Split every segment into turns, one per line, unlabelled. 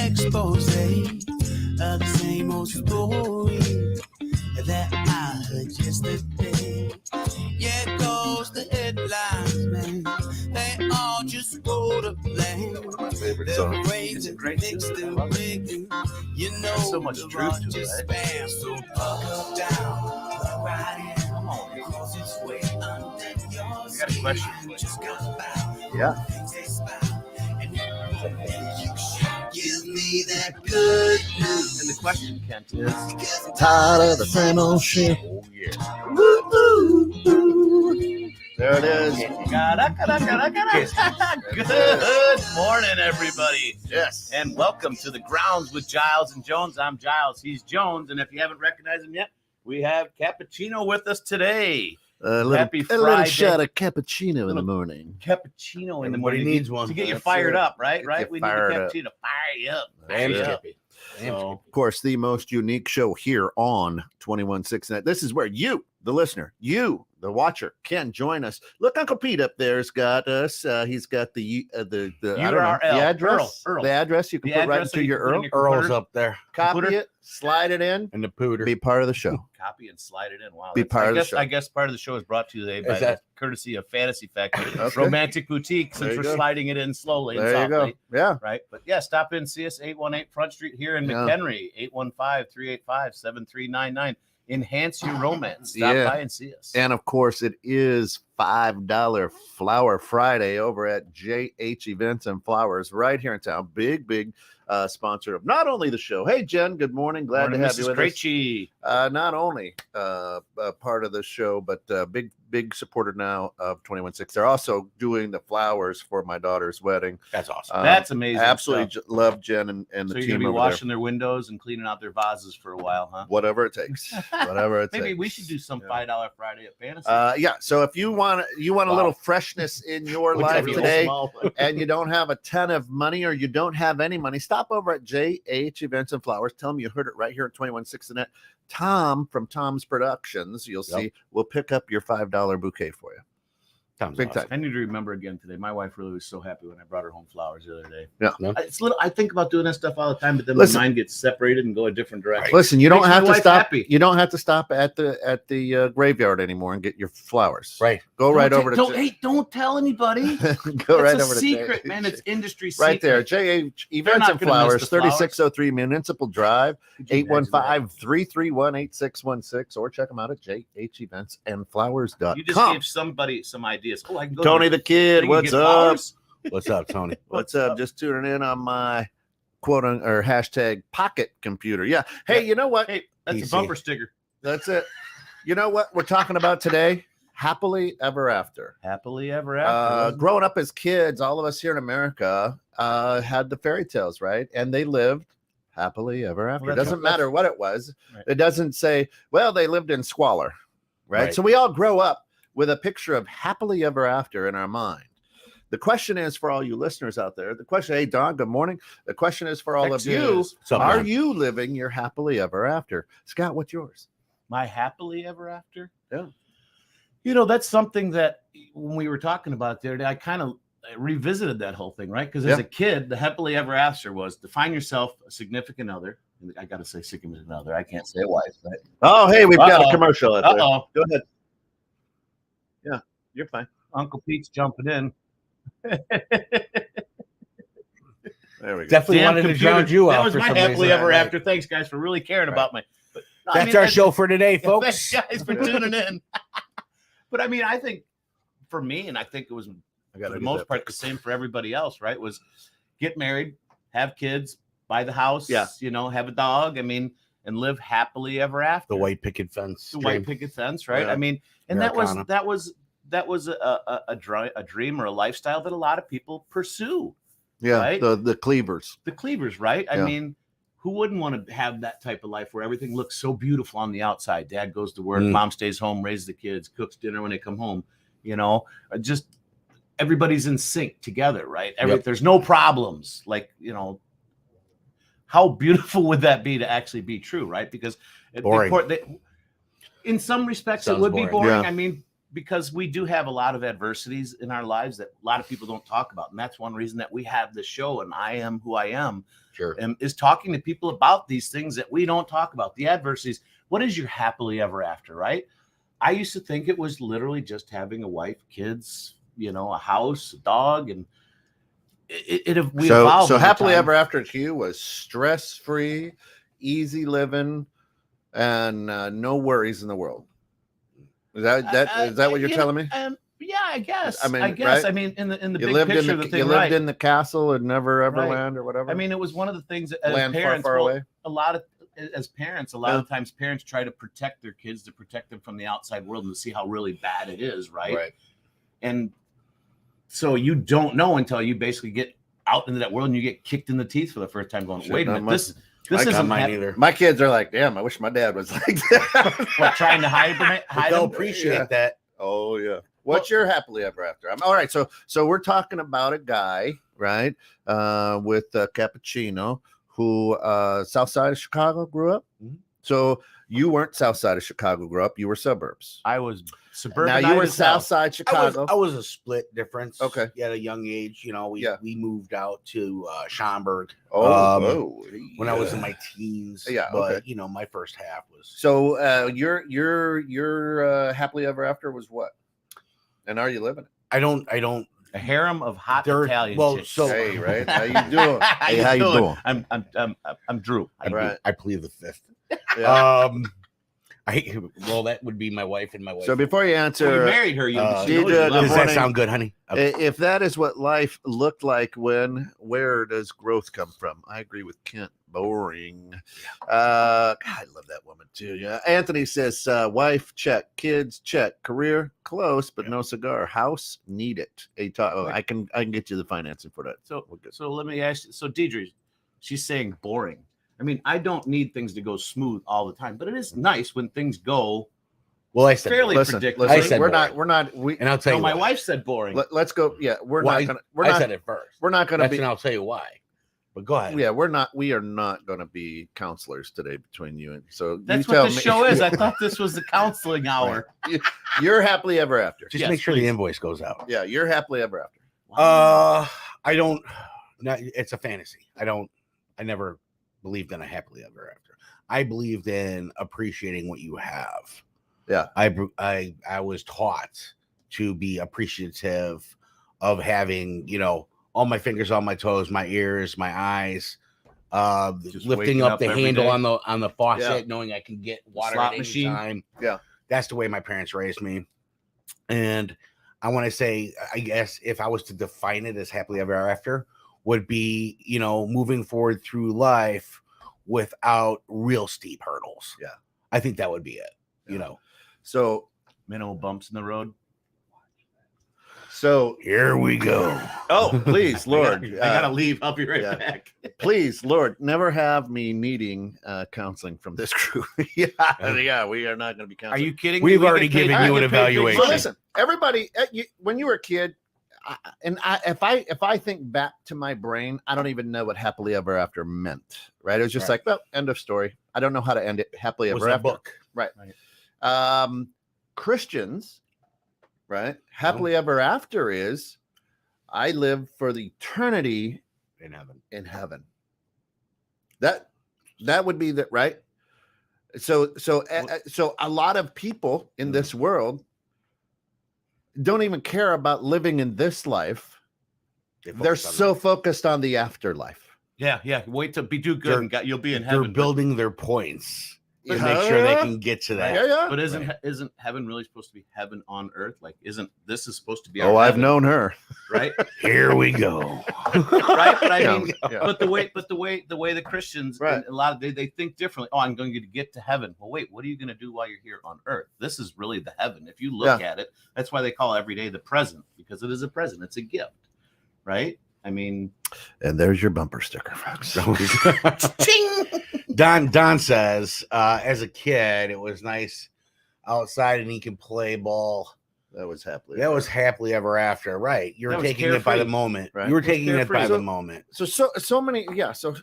expose of the same old story that I heard yesterday. Yeah, it goes the headlines, man. They all just go to blame.
My favorite song.
It's a great tune. You know,
there's so much truth to it,
right? So buckle down, put right in. Come on, because it's way under your
I got a question for you.
just got by.
Yeah.
Give me that good news.
And the question, Kent, is
Tired of the same old shit.
oh yeah.
There it is.
Good morning, everybody.
Yes.
And welcome to the Grounds with Giles and Jones. I'm Giles. He's Jones. And if you haven't recognized him yet, we have Cappuccino with us today. Happy
a little
Friday.
shot of cappuccino in the morning.
Cappuccino in the
Everybody
morning.
needs one.
To get you
That's
fired
it.
up, right?
Get
Right?
you
We need a
fired up.
cappuccino to fire you up.
Damn
Fire you up.
skippy. Damn
So,
Of course, the most unique show here on 21.6 Net. This is where you, the listener, you, the watcher, can join us. Look, Uncle Pete up there's got us. He's got the I don't know,
URL.
the address.
Earl.
The address you can
The
put right
address that
into
you
your
can put in
Earl.
your
Earl's
computer.
up there.
Copy
computer.
it, slide it in,
And the pooter.
be part of the show.
Copy and slide it in. Wow.
Be
that's-
part
I
of the
guess,
show.
I guess part of the show is brought to you today by
Is that-
courtesy of Fantasy Factory,
Okay.
Romantic Boutique,
There
since
you
we're
go.
sliding it in slowly and
There you go.
softly.
Yeah.
Right. But yeah, stop in, see us 818 Front Street here in
Yeah.
McHenry, 815-385-7399. Enhance your romance. Stop
Yeah.
by and see us.
And of course, it is $5 Flower Friday over at JH Events and Flowers right here in town. Big sponsor of not only the show. Hey, Jen, good morning. Glad
Morning,
to have
Mrs.
you with
Krejci.
us. Not only part of the show, but big supporter now of 21.6. They're also doing the flowers for my daughter's wedding.
That's awesome.
That's amazing.
Absolutely
stuff.
love Jen and the
So you're
team
gonna be
over
washing their windows and cleaning out their vases for a while, huh?
there. Whatever it takes. Whatever it
Maybe
takes.
we should do some
Yeah.
$5 Friday at Fantasy.
Yeah. So if you want a little freshness in your
Which
life
I feel
today,
Small.
and you don't have a ton of money or you don't have any money, stop over at JH Events and Flowers. Tell them you heard it right here at 21.6 Net. Tom from Tom's Productions, you'll see, will pick up your $5 bouquet for you.
Sounds
Big
awesome.
time.
I need to remember again today. My wife really was so happy when I brought her home flowers the other day.
Yeah.
No.
It's little. I think about doing that stuff all the time, but then
Listen.
my mind gets separated and go a different direction.
Listen, you don't
Makes my
have to
wife
stop.
happy.
You don't have to stop at the graveyard anymore and get your flowers.
Right.
Go right over to
Don't tell anybody.
go right
It's a
over to
secret,
JH.
man. It's industry secret.
Right there, JH Events
not
and
gonna miss
Flowers,
the flowers.
3603 Municipal Drive,
Could you imagine that?
815-331-8616, or check them out at jheventsandflowers.com.
You just gave somebody some ideas. Oh, I can go.
Tony the Kid,
to
what's
get
up?
flowers?
What's up, Tony?
What's up? Just tuning in on my or hashtag pocket computer. Yeah. Hey, you know what?
Hey, that's
PC.
a bumper sticker.
That's it. You know what we're talking about today? Happily ever after.
Happily ever after.
Growing up as kids, all of us here in America had the fairy tales, right? And they lived happily ever after.
Well,
It
that's-
doesn't matter what it was.
Right.
It doesn't say, well, they lived in squalor, right?
Right.
So we all grow up with a picture of happily ever after in our mind. The question is for all you listeners out there. The question, hey, Don, good morning. The question is for all of you.
What's up,
Are
man?
you living your happily ever after? Scott, what's yours?
My happily ever after.
Yeah.
You know, that's something that when we were talking about it the other day, I kind of revisited that whole thing, right? Because as
Yeah.
a kid, the happily ever after was to find yourself a significant other. I got to say significant other. I can't say wife, right?
Oh, hey, we've got a
Uh-oh.
commercial out there.
Uh-oh.
Go ahead. Yeah, you're fine.
Uncle Pete's jumping in.
There we go.
Definitely
Damn
wanted to
computer.
drown you out.
That was
for
my
some
happily
reason.
ever
Right.
after. Thanks, guys, for really caring
Right.
about me. But
That's our show for today,
Thanks,
folks.
guys, for tuning in. But I mean, I think for me, and I think it was
I
for
gotta
the
get
most
that
part the
fixed.
same for everybody else, right? Was get married, have kids, buy the house,
Yeah.
you know, have a dog. I mean, and live happily ever after.
The white picket fence.
The white picket fence, right?
Yeah.
I mean, and
Americana.
that was a dream or a lifestyle that a lot of people pursue.
Yeah,
right?
the cleavers.
The cleavers, right? I
Yeah.
mean, who wouldn't want to have that type of life where everything looks so beautiful on the outside? Dad goes to work,
Mm.
mom stays home, raises the kids, cooks dinner when they come home. You know, just everybody's in sync together, right?
Yep.
There's no problems. Like, you know, how beautiful would that be to actually be true, right? Because
Boring.
in some respects,
Sounds
it would be
boring.
boring.
Yeah.
I mean, because we do have a lot of adversities in our lives that a lot of people don't talk about. And that's one reason that we have this show. And I am who I am.
Sure.
And is talking to people about these things that we don't talk about, the adversities. What is your happily ever after, right? I used to think it was literally just having a wife, kids, a house, a dog, and we evolved.
So
over
happily
time.
ever after to you was stress-free, easy living, and no worries in the world. Is that what you're telling me?
Yeah, I guess.
I mean,
right?
right?
In the
You
big
lived
picture
in
of
the
the thing,
you lived
right?
in the castle and never ever
Right.
land or whatever.
I mean, it was one of the things that as
Land
parents,
far away.
a lot of times parents try to protect their kids, to protect them from the outside world and to see how really bad it is, right? And so you don't know until you basically get out into that world and you get kicked in the teeth for the first time going, wait a minute, this isn't
mine either.
My kids are like, damn, I wish my dad was like that.
What, trying to hide
They'll
them?
appreciate that.
Oh yeah. What's your happily ever after? All right. So we're talking about a guy, right? With Cappuccino, who South Side of Chicago grew up.
Mhm.
So you weren't South Side of Chicago grew up. You were suburbs.
I was suburban.
Now you were South Side Chicago.
I was a split difference.
Okay.
At a young age, we moved out to Schaumburg. When I was in my teens.
Yeah,
But
okay.
my first half was.
So your happily ever after was what? And are you living it?
I don't.
a harem of hot
There-
Italian
well,
chicks.
so-
Hey, right? How you doing?
Hey,
how you doing?
I'm Drew.
Right.
I plead the fifth.
Yeah.
That would be my wife and my wife.
So before you
So you
answer,
married her.
she
She knows
did,
you love
does
her.
that
morning.
sound good, honey? Okay.
if that is what life looked like where does growth come from? I agree with Kent. Boring. God, I love that woman too. Yeah. Anthony says, wife check, kids check, career close, but no cigar. House need it. I can get you the financing for that.
So let me ask you. So Deidre, she's saying boring. I mean, I don't need things to go smooth all the time, but it is nice when things go
Well, I said
fairly
Listen,
predictable.
I said
we're
boring.
not.
And I'll tell
No,
you
my
why.
wife said boring.
Let's go. Yeah, we're
Why-
not gonna. We're
I
not.
said it first.
We're not gonna
That's
be.
and I'll tell you why. But go ahead.
Yeah, we are not going to be counselors today between you and so
That's
you
what
tell
the
me.
show is. I thought this was the counseling hour.
You're happily ever after.
Just
Yes,
make sure
please.
the invoice goes out.
Yeah, you're happily ever after.
I don't. No, it's a fantasy. I never believed in a happily ever after. I believed in appreciating what you have.
Yeah.
I was taught to be appreciative of having, all my fingers on my toes, my ears, my eyes,
Just
lifting
waking
up
up
the
every
handle
day.
on the faucet,
Yeah.
knowing I can get water
Slot
at any
machine.
time.
Yeah.
That's the way my parents raised me. And I want to say, I guess if I was to define it as happily ever after, would be, moving forward through life without real steep hurdles.
Yeah.
I think that would be it.
Yeah. So
Minimal bumps in the road.
Here we go.
oh please, Lord,
I gotta leave. I'll be right
yeah.
back.
please, Lord, never have me needing counseling from this crew. yeah, we are not going to be counseling.
Are you kidding?
We've
We
already
get paid-
given
I
you
get
an
paid big
evaluation.
So
money.
listen, everybody, when you were a kid, if I think back to my brain, I don't even know what happily ever after meant. Right? It was just
Right.
like, well, end of story. I don't know how to end it happily
Was
ever
a
after.
book.
Right.
Right.
Christians, right? Happily ever after is I live for the eternity
In heaven.
in heaven. That would be that, right? So a lot of people in this world don't even care about living in this life. They're
focus on
so focused on the afterlife.
Yeah. Wait to do good, and you'll be in
they're
heaven.
building their points to
Uh-huh.
make sure they can get to that.
Yeah.
But isn't
Right.
isn't heaven really supposed to be heaven on earth? Like, isn't this is supposed to be?
Oh,
our
I've
heaven,
known her.
right?
Here we go.
Right, but I
Yeah,
mean,
yeah.
but the way the Christians,
Right.
and a lot of they think differently. Oh, I'm going to get to heaven. Well, wait, what are you going to do while you're here on earth? This is really the heaven. If you look at it, that's why they call every day the present, because it is a present. It's a gift, right? I mean,
And there's your bumper sticker, folks.
Don says, as a kid, it was nice outside and he could play ball.
That was happily.
That was happily ever after, right? You were
That was
taking it by the
carefree.
moment.
Right.
You were
It was
taking it by
carefree.
the
So-
moment.
so many. Yeah. So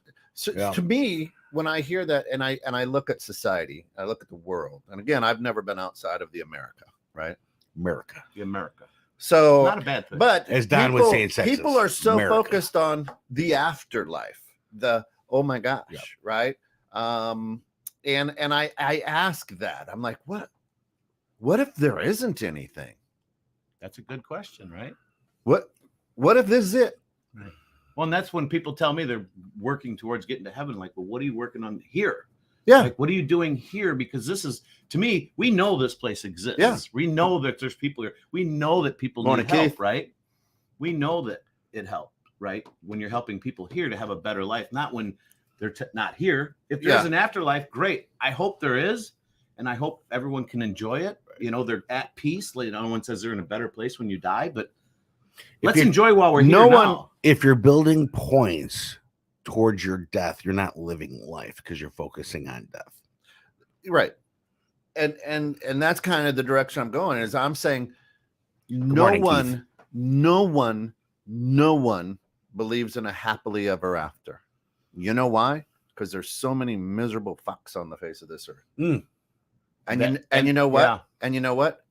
Yeah.
to me, when I hear that, and I look at society, I look at the world, and again, I've never been outside of the America, right?
America.
America.
So
Not a bad thing.
But
as Don was saying, Texas,
people are so
America.
focused on the afterlife. The oh my gosh,
Yep.
right? And I ask that. I'm like, what if there isn't anything?
That's a good question, right?
What if this is it?
Right. Well, and that's when people tell me they're working towards getting to heaven. Like, well, what are you working on here?
Yeah.
Like, what are you doing here? Because this is, to me, we know this place exists.
Yeah.
We know that there's people here. We know that people
Morning,
need help,
Keith.
right? We know that it helped, right? When you're helping people here to have a better life, not when they're not here. If there's an afterlife, great. I hope there is. And I hope everyone can enjoy it. You know, they're at peace. Like, no one says they're in a better place when you die, but let's enjoy while we're here now.
If you're building points towards your death, you're not living life because you're focusing on death.
Right. And that's kind of the direction I'm going. Is I'm saying no
morning,
one believes in a happily ever after. You know why? Because there's so many miserable fucks on the face of this earth.
Mm.
And you know what?
Yeah.
And you know what?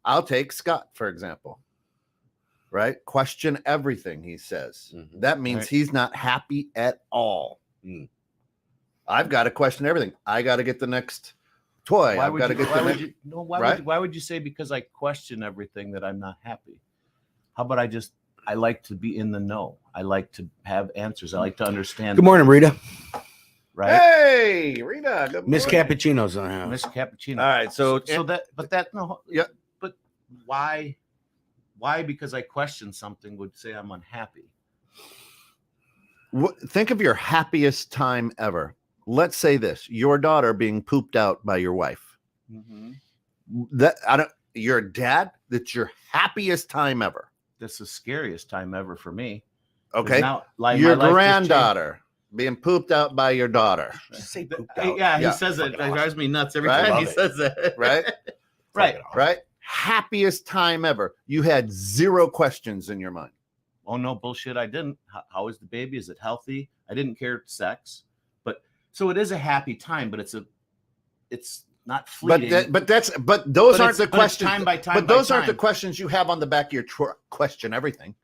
I'll take Scott, for example. Right? Question everything, he says.
Mhm.
That means he's not happy at all.
Mm.
I've got to question everything. I got to get the next toy. I've got to get the next.
Why would you say because I question everything that I'm not happy? How about I like to be in the know. I like to have answers. I like to understand.
Good morning, Rita.
Right?
Hey, Rita. Good morning.
Miss Cappuccino's on the house.
Miss Cappuccino.
All right. So
Yeah. But why? Why? Because I question something would say I'm unhappy.
Think of your happiest time ever. Let's say this: your daughter being pooped out by your wife.
Mm-hmm.
Your dad. That's your happiest time ever.
That's the scariest time ever for me.
Okay.
Now, like,
your
my life just
granddaughter being pooped out by your daughter.
Just say pooped out.
Yeah, he says it. It drives me nuts every time he says that.
Right? Right. Happiest time ever. You had zero questions in your mind.
Oh no, bullshit! I didn't. How is the baby? Is it healthy? I didn't care sex, but so it is a happy time, but it's not fleeting.
But those aren't the questions.
Time by time.
But those aren't the questions you have on the back of your question everything.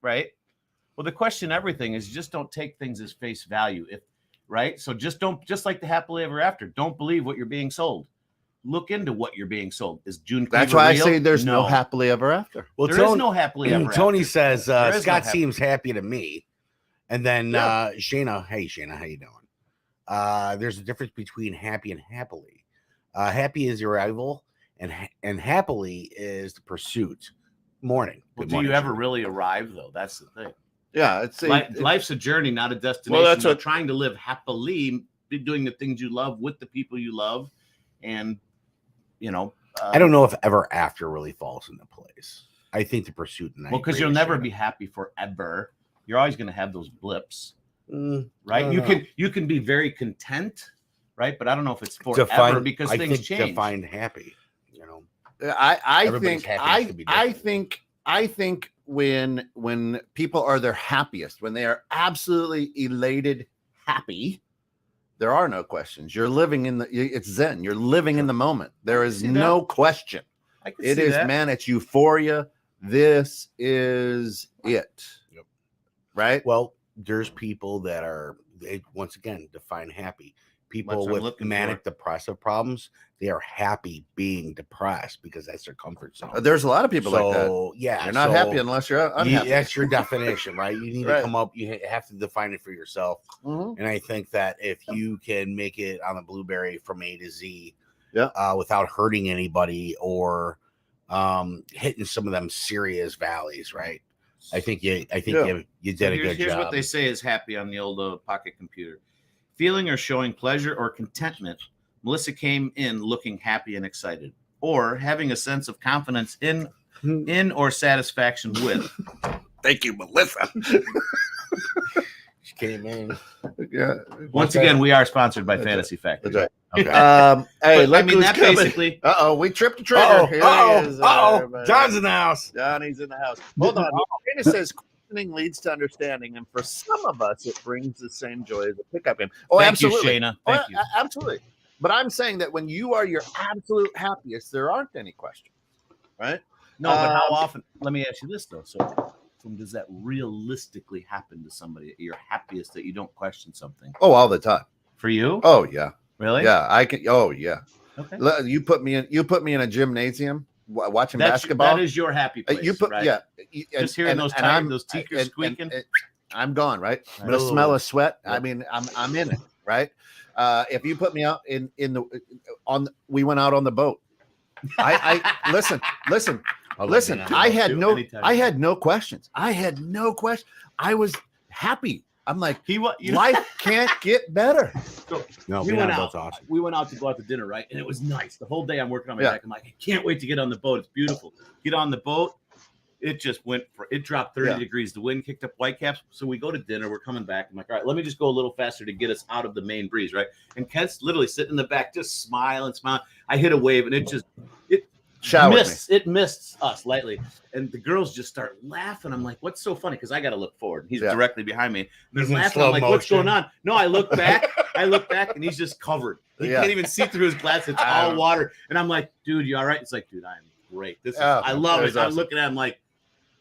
Right. Well, the question everything is just don't take things as face value. Right. So just like the happily ever after. Don't believe what you're being sold. Look into what you're being sold. Is June?
That's why real? I say there's no happily ever after.
Well, there is no happily ever after.
Tony says Scott seems happy to me, and then Shayna, hey Shayna, how you doing? There's a difference between happy and happily. Happy is arrival, and happily is the pursuit. Morning.
Well, do you ever really arrive though? That's the thing.
Yeah,
life's a journey, not a destination.
Well, that's
trying to live happily, be doing the things you love with the people you love, and
I don't know if ever after really falls into place. I think the pursuit.
Because you'll never be happy forever. You're always going to have those blips, right? You can be very content, right? But I don't know if it's forever because things change.
Define happy,
I think when people are their happiest, when they are absolutely elated, happy, there are no questions. You're living it's Zen. You're living in the moment. There is no question. It is, man, it's euphoria. This is it.
Yep.
Right?
Well, there's people that once again, define happy. People with manic depressive problems, they are happy being depressed because that's their comfort zone.
There's a lot of people like that.
Yeah.
You're not happy unless you're unhappy.
That's your definition, right? You need to come up, you have to define it for yourself.
Mm-hmm.
And I think that if you can make it on a blueberry from A to Z without hurting anybody or hitting some of them serious valleys, right? I think you did a good job.
Here's what they say is happy on the old pocket computer. Feeling or showing pleasure or contentment. Melissa came in looking happy and excited, or having a sense of confidence in or satisfaction with.
Thank you, Melissa.
She came in.
Yeah.
Once again, we are sponsored by Fantasy Factory.
That's right.
Okay.
Hey, look who's
that
coming.
Basically.
We tripped the trigger.
John's in the house.
Johnny's in the house. Hold on. It says questioning leads to understanding, and for some of us, it brings the same joy as a pickup game. Oh,
Thank
absolutely,
you, Shayna. Thank you.
Absolutely. But I'm saying that when you are your absolute happiest, there aren't any questions. right?
No, but how often? Let me ask you this though. So, does that realistically happen to somebody at your happiest that you don't question something?
Oh, all the time.
For you?
Oh yeah,
Really?
yeah. I can. Oh yeah.
Okay.
You put me in a gymnasium watching basketball.
That is your happy place.
You put
right?
Yeah.
Just hearing those teakers squeaking.
I'm gone. Right. The smell of sweat. I mean, I'm in it. Right. If you put me out we went out on the boat. I listen. I had no questions. I was happy. I'm like, life can't get better.
So
No,
we went out.
Awesome.
We went out to go out to dinner, right? And it was nice. The whole day I'm working on my deck. I'm like, I can't wait to get on the boat. It's beautiful. Get on the boat. It just it dropped 30 degrees. The wind kicked up whitecaps. So we go to dinner. We're coming back. I'm like, all right, let me just go a little faster to get us out of the main breeze, right? And Kent's literally sitting in the back, just smiling. I hit a wave, and it missed us lightly. And the girls just start laughing. I'm like, what's so funny? Because I got to look forward. He's directly behind me. They're laughing. I'm like, what's going on? No, I look back, and he's just covered. He can't even see through his glass. It's all water. And I'm like, dude, you all right? It's like, dude, I'm great. I love it. I'm looking at him like,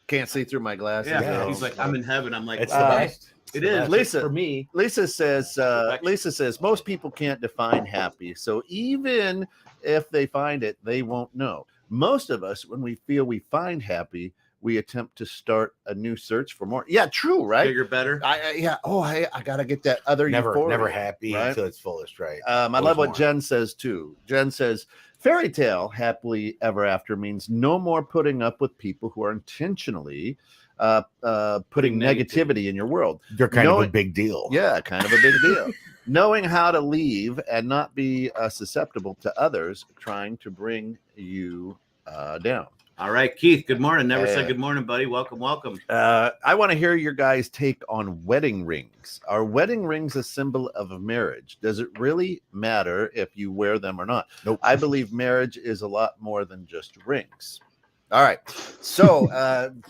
can't see through my glasses.
Yeah. He's like, I'm in heaven. I'm like,
it's the best.
It is.
Lisa,
for me.
Lisa says most people can't define happy. So even if they find it, they won't know. Most of us, when we feel we find happy, we attempt to start a new search for more. Yeah, true, right?
Bigger, better.
I gotta get that other
never happy until it's fullest, right?
I love what Jen says too. Jen says, fairy tale happily ever after means no more putting up with people who are intentionally putting negativity in your world.
They're kind of a big deal.
Yeah, kind of a big deal. Knowing how to leave and not be susceptible to others trying to bring you down.
All right, Keith, good morning. Never said good morning, buddy. Welcome.
I want to hear your guys' take on wedding rings. Are wedding rings a symbol of marriage? Does it really matter if you wear them or not?
Nope.
I believe marriage is a lot more than just rings. All right. So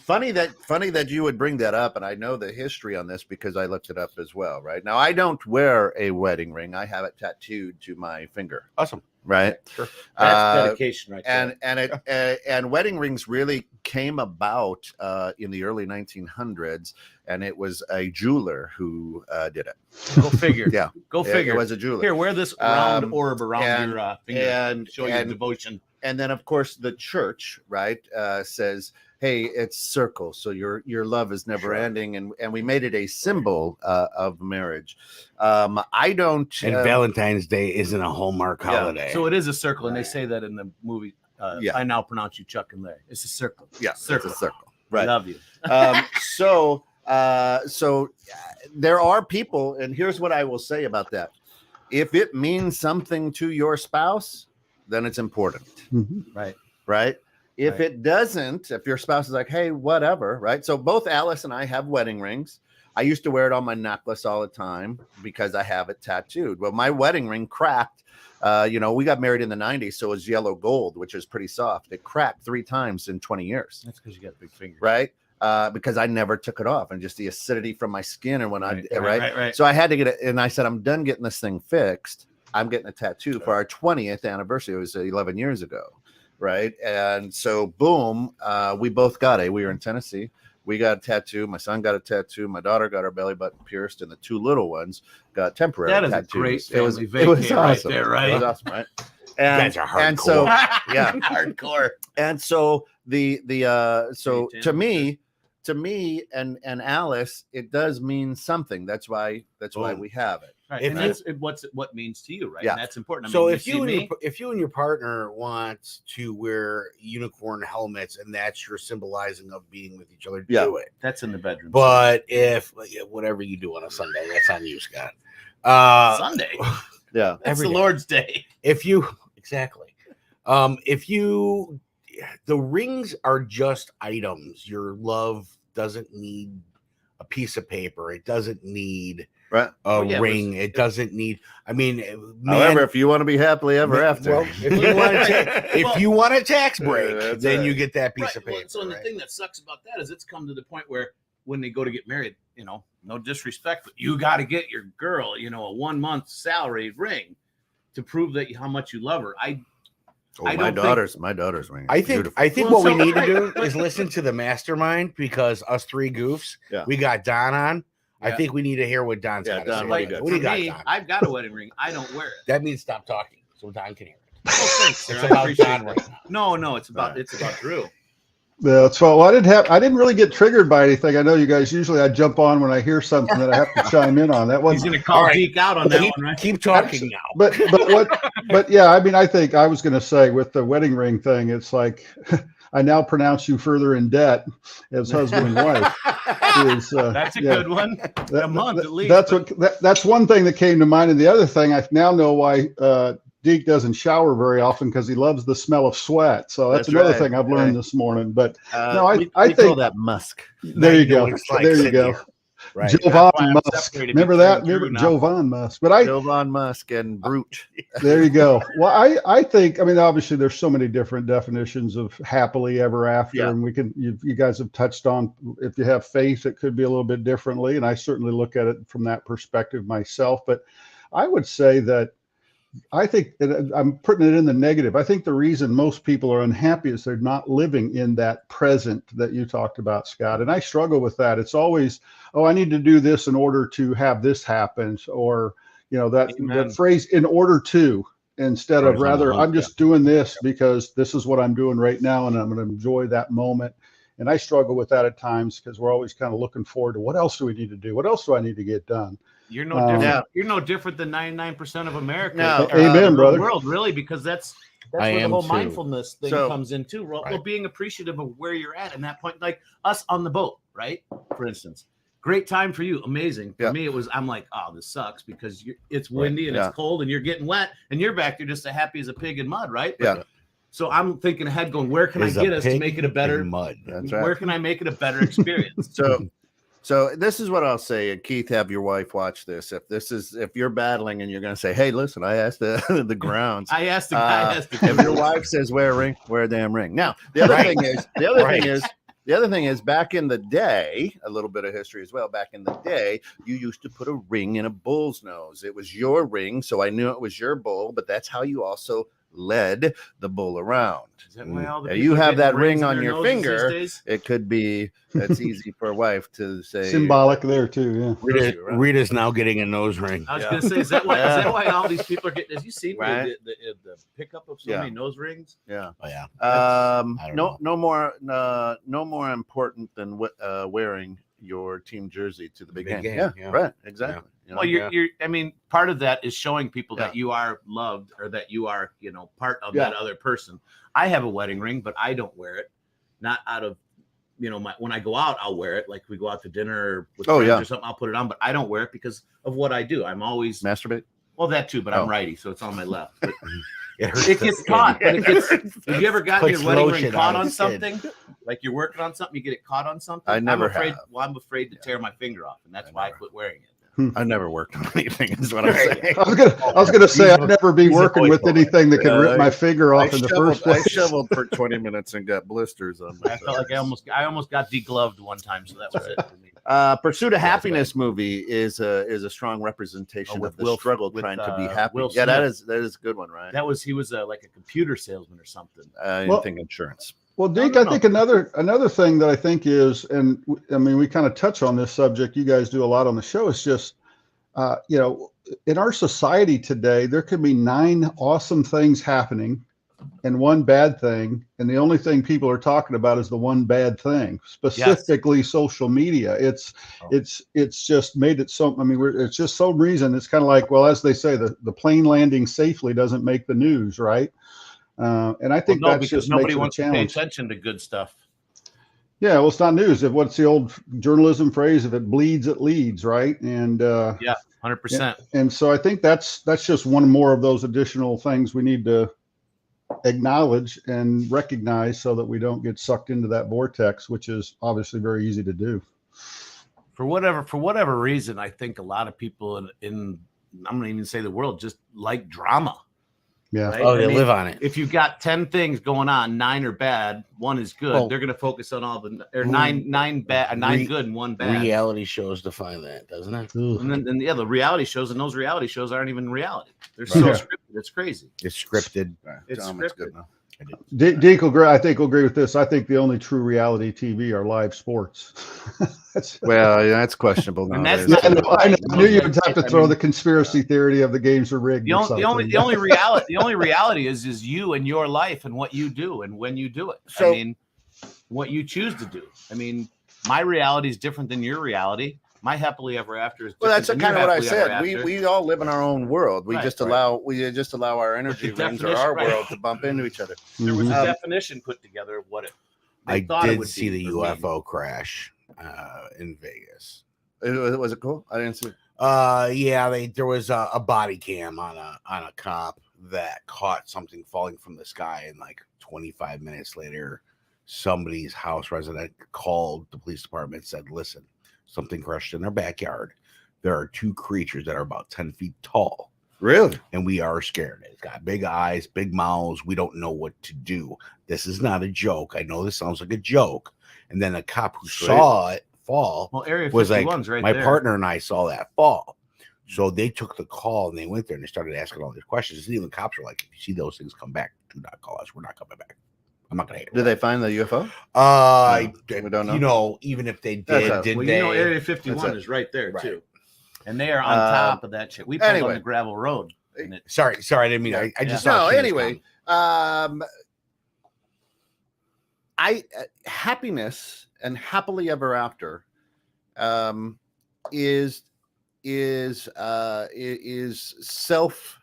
funny that you would bring that up, and I know the history on this because I looked it up as well. Right now, I don't wear a wedding ring. I have it tattooed to my finger.
Awesome.
Right.
Sure.
That's dedication, right there.
And wedding rings really came about in the early 1900s, and it was a jeweler who did it.
Go figure.
Yeah.
Go figure.
It was a jeweler.
Here, wear this round orb around your finger
and
show your devotion.
And then, of course, the church, right, says, hey, it's circle, so your love is never ending, and we made it a symbol of marriage. I don't.
And Valentine's Day isn't a Hallmark holiday,
so it is a circle, and they say that in the movie. I now pronounce you Chuck and Larry. It's a circle.
Yeah,
circle.
It's a circle. Right.
I love you.
So there are people, and here's what I will say about that: if it means something to your spouse, then it's important.
Mm-hmm.
Right. If it doesn't, if your spouse is like, hey, whatever, right? So both Alice and I have wedding rings. I used to wear it on my necklace all the time because I have it tattooed. Well, my wedding ring cracked. We got married in the 90s, so it was yellow gold, which is pretty soft. It cracked 3 times in 20 years.
That's because you got big fingers.
Right. Because I never took it off, and just the acidity from my skin. And when
right.
So I had to get it. And I said, I'm done getting this thing fixed. I'm getting a tattoo for our 20th anniversary. It was 11 years ago. Right. And so, boom, we both got we were in Tennessee. We got a tattoo. My son got a tattoo. My daughter got her belly button pierced, and the 2 little ones got temporary tattoos.
That is a great family
it was awesome.
Right there, right?
It was awesome, right?
And, you guys are hardcore.
And so, yeah,
hardcore.
And so to me and Alice, it does mean something. That's why we have it.
Right. And that's what it means to you, right?
Yeah.
And that's important.
So if you and your partner want to wear unicorn helmets, and that's your symbolizing of being with each other, do it.
That's in the bedroom.
But if whatever you do on a Sunday, that's on you, Scott.
Sunday.
Yeah.
That's the Lord's Day.
The rings are just items. Your love doesn't need a piece of paper. It doesn't need a ring. It doesn't need. I mean,
however, if you want to be happily ever after,
well, if you want a tax break, then you get that piece of paper.
So the thing that sucks about that is it's come to the point where when they go to get married, no disrespect, but you got to get your girl, a 1-month salary ring to prove that how much you love her.
Oh,
I
my
don't think-
daughter's ring.
I think
Well,
what we
so-
need to do is listen to the mastermind, because us three goofs,
Yeah.
we got Don on. I
Yeah.
think we need to hear what Don's
Yeah,
got to
Don,
say.
what do you
Like,
got?
What do you
for
got,
me,
Don?
I've got a wedding ring. I don't wear it.
That means stop talking so Don can hear it.
Oh, thanks, sir.
It's
I
about
appreciate
Don
that.
right now.
No, it's about
Right.
it's about Drew.
Yeah, that's well. I didn't really get triggered by anything. I know you guys usually I jump on when I hear something that I have to chime in on. That
He's
wasn't.
gonna call
All right.
Deke out on that
Keep,
one, right?
keep talking now.
But yeah, I mean, I think I was going to say with the wedding ring thing, it's like I now pronounce you further in debt as husband and wife. Is,
That's a good one. A month at least.
That's one thing that came to mind, and the other thing I now know why Deke doesn't shower very often, because he loves the smell of sweat. So that's another
right.
thing I've learned this morning. But no, I
we
think
call that musk.
there you
know
go.
what it's like
There you
sitting
go.
here. Right.
Jovan
That's why I'm
Musk.
separated
Remember
between
that?
Drew
Remember
now.
Jovan Musk. But
Jovan Musk and Brute.
there you go. Well, I think, I mean, obviously there's so many different definitions of happily ever after,
Yeah.
and you guys have touched on, if you have faith, it could be a little bit differently. And I certainly look at it from that perspective myself. But I would say that I think that I'm putting it in the negative. I think the reason most people are unhappy is they're not living in that present that you talked about, Scott. And I struggle with that. It's always, oh, I need to do this in order to have this happen, or that phrase, in order to, instead of rather, I'm just doing this because this is what I'm doing right now, and I'm going to enjoy that moment. And I struggle with that at times, because we're always kind of looking forward to what else do we need to do? What else do I need to get done?
You're no different.
Yeah.
You're no different than 99% of America.
No,
or
amen,
the
brother.
World, really, because that's
I
where the
am
whole
too.
mindfulness thing
So-
comes in too. Well,
Right.
being appreciative of where you're at that point, like us on the boat, right? For instance, great time for you, amazing. For
Yeah.
me, it was. I'm like, oh, this sucks because it's windy and
Yeah.
it's cold and you're getting wet and you're back there just as happy as a pig in mud, right?
Yeah.
So I'm thinking ahead, going, where can I get us to make it a better?
mud?
That's right.
Where can I make it a better experience?
So this is what I'll say, and Keith, have your wife watch this. If you're battling and you're going to say, hey, listen, I asked the the grounds.
I asked the guy.
If your wife says wear a ring, wear a damn ring. Now, the other thing is, the other thing is, back in the day, a little bit of history as well. Back in the day, you used to put a ring in a bull's nose. It was your ring, so I knew it was your bull. But that's how you also led the bull around.
Is that why all the
Yeah,
people
you have
getting
that
rings
ring
in
on
their
your
noses
finger.
these days?
It could be that's easy for a wife to say.
Symbolic there too. Yeah.
Rita's now getting a nose ring.
I was
Yeah.
going to say, is that why?
Yeah.
Is that why all these people are getting? Have you seen
Right.
the pickup of so
Yeah.
many nose rings?
Yeah.
Oh yeah.
I
don't
no
know.
no more important than wearing your team jersey to the big game.
game,
Yeah, right, exactly. You know?
Well, you're. I mean, part of that is showing people
Yeah.
that you are loved or that you are, part of
Yeah.
that other person. I have a wedding ring, but I don't wear it. Not out of, when I go out, I'll wear it. Like we go out to dinner with friends
yeah.
or something, I'll put it on. But I don't wear it because of what I do. I'm always
Masturbate.
well that too, but
Oh.
I'm righty, so it's on my left. But
It hurts
it
the
gets
skin.
caught. But it gets. Have you ever gotten your
Puts
wedding ring
lotion
caught
on
on
the skin.
something? Like you're working on something, you get it caught on something.
I never
I'm afraid.
have.
Well, I'm afraid to tear my finger off, and that's
I
why I
never.
quit wearing it.
I never worked on anything. Is what I'm saying.
I was gonna say I'd never be
he's a
working
boy
with
boy.
anything that could
Yeah,
rip my finger off in the first
I
place.
shoveled for 20 minutes and got blisters on
I
myself.
felt like I almost got degloved one time, so that was it for me.
Pursuit of Happiness movie is a strong representation
with
of the
Will-
struggle
with,
trying to be
uh,
happy.
Will
Yeah, that
Smith.
is a good one, right?
He was like a computer salesman or something.
Well-
Anything insurance.
Well, Deke,
no,
I think another thing that I think is, and I mean, we kind of touch on this subject. You guys do a lot on the show. It's just, in our society today, there could be 9 awesome things happening and 1 bad thing, and the only thing people are talking about is the 1 bad thing. Specifically, social media. It's just made it so. I mean, it's just some reason. It's kind of like, well, as they say, the plane landing safely doesn't make the news, right? And I think that's
because
just
nobody
makes it a
wants to pay
challenge.
attention to good stuff.
Yeah, well, it's not news. What's the old journalism phrase? If it bleeds, it leads, right? And
100%.
and so I think that's just one more of those additional things we need to acknowledge and recognize so that we don't get sucked into that vortex, which is obviously very easy to do.
For whatever reason, I think a lot of people in I'm gonna even say the world just like drama.
Yeah.
Right?
Oh,
I
they
mean,
live on it.
If you've got 10 things going on, 9 are bad, 1 is good.
Well,
they're gonna focus on all the or nine bad, 9 good and 1 bad.
Reality shows define that, doesn't it?
And then the reality shows, and those reality shows aren't even reality. They're so
Yeah.
scripted. It's crazy.
It's scripted.
It's
Tom, that's
scripted.
good enough.
Deke will agree. I think will agree with this. I think the only true reality TV are live sports.
Well, yeah, that's questionable.
And that's
nowadays.
not-
I knew you'd have to
I
throw
mean,
the conspiracy theory of the games are rigged.
The
or
only
something.
the only reality is you and your life and what you do and when you do it.
So-
I mean, what you choose to do. I mean, my reality is different than your reality. My happily ever after is different
Well, that's
than
kind of
your
what I
happily
said.
ever
We
after.
all live in our own world. We
Right,
just
right.
allow our energy
the
rings or
definition-
our
right.
world to bump into each other.
There was a
Mhm.
definition put together of what it. they
I
thought it
did
would
see
be
the
for me.
UFO crash in Vegas.
Was it cool? I didn't see it.
Yeah, there was a body cam on a cop that caught something falling from the sky, and like 25 minutes later, somebody's house resident called the police department, said, "Listen, something crashed in their backyard. There are two creatures that are about 10 feet tall,
Really?
and we are scared. It's got big eyes, big mouths. We don't know what to do. This is not a joke. I know this sounds like a joke." And then a cop who
Sweet.
saw it fall
Well, Area
was like,
51's right
my
there.
partner and I saw that fall. So they took the call and they went there and they started asking all these questions. And even the cops were like, if you see those things come back, do not call us. We're not coming back. I'm not going to.
Did they find the UFO?
We
don't know.
You know, even if they
That's
did,
a-
did
Well,
they?
you know, Area 51
That's it.
is right there
Right.
too, and they are on top of that shit. We pulled
Anyway.
on the gravel road, and it,
Sorry, I didn't mean.
Yeah.
I just
No,
saw shit
anyway,
come.
happiness and happily ever after is self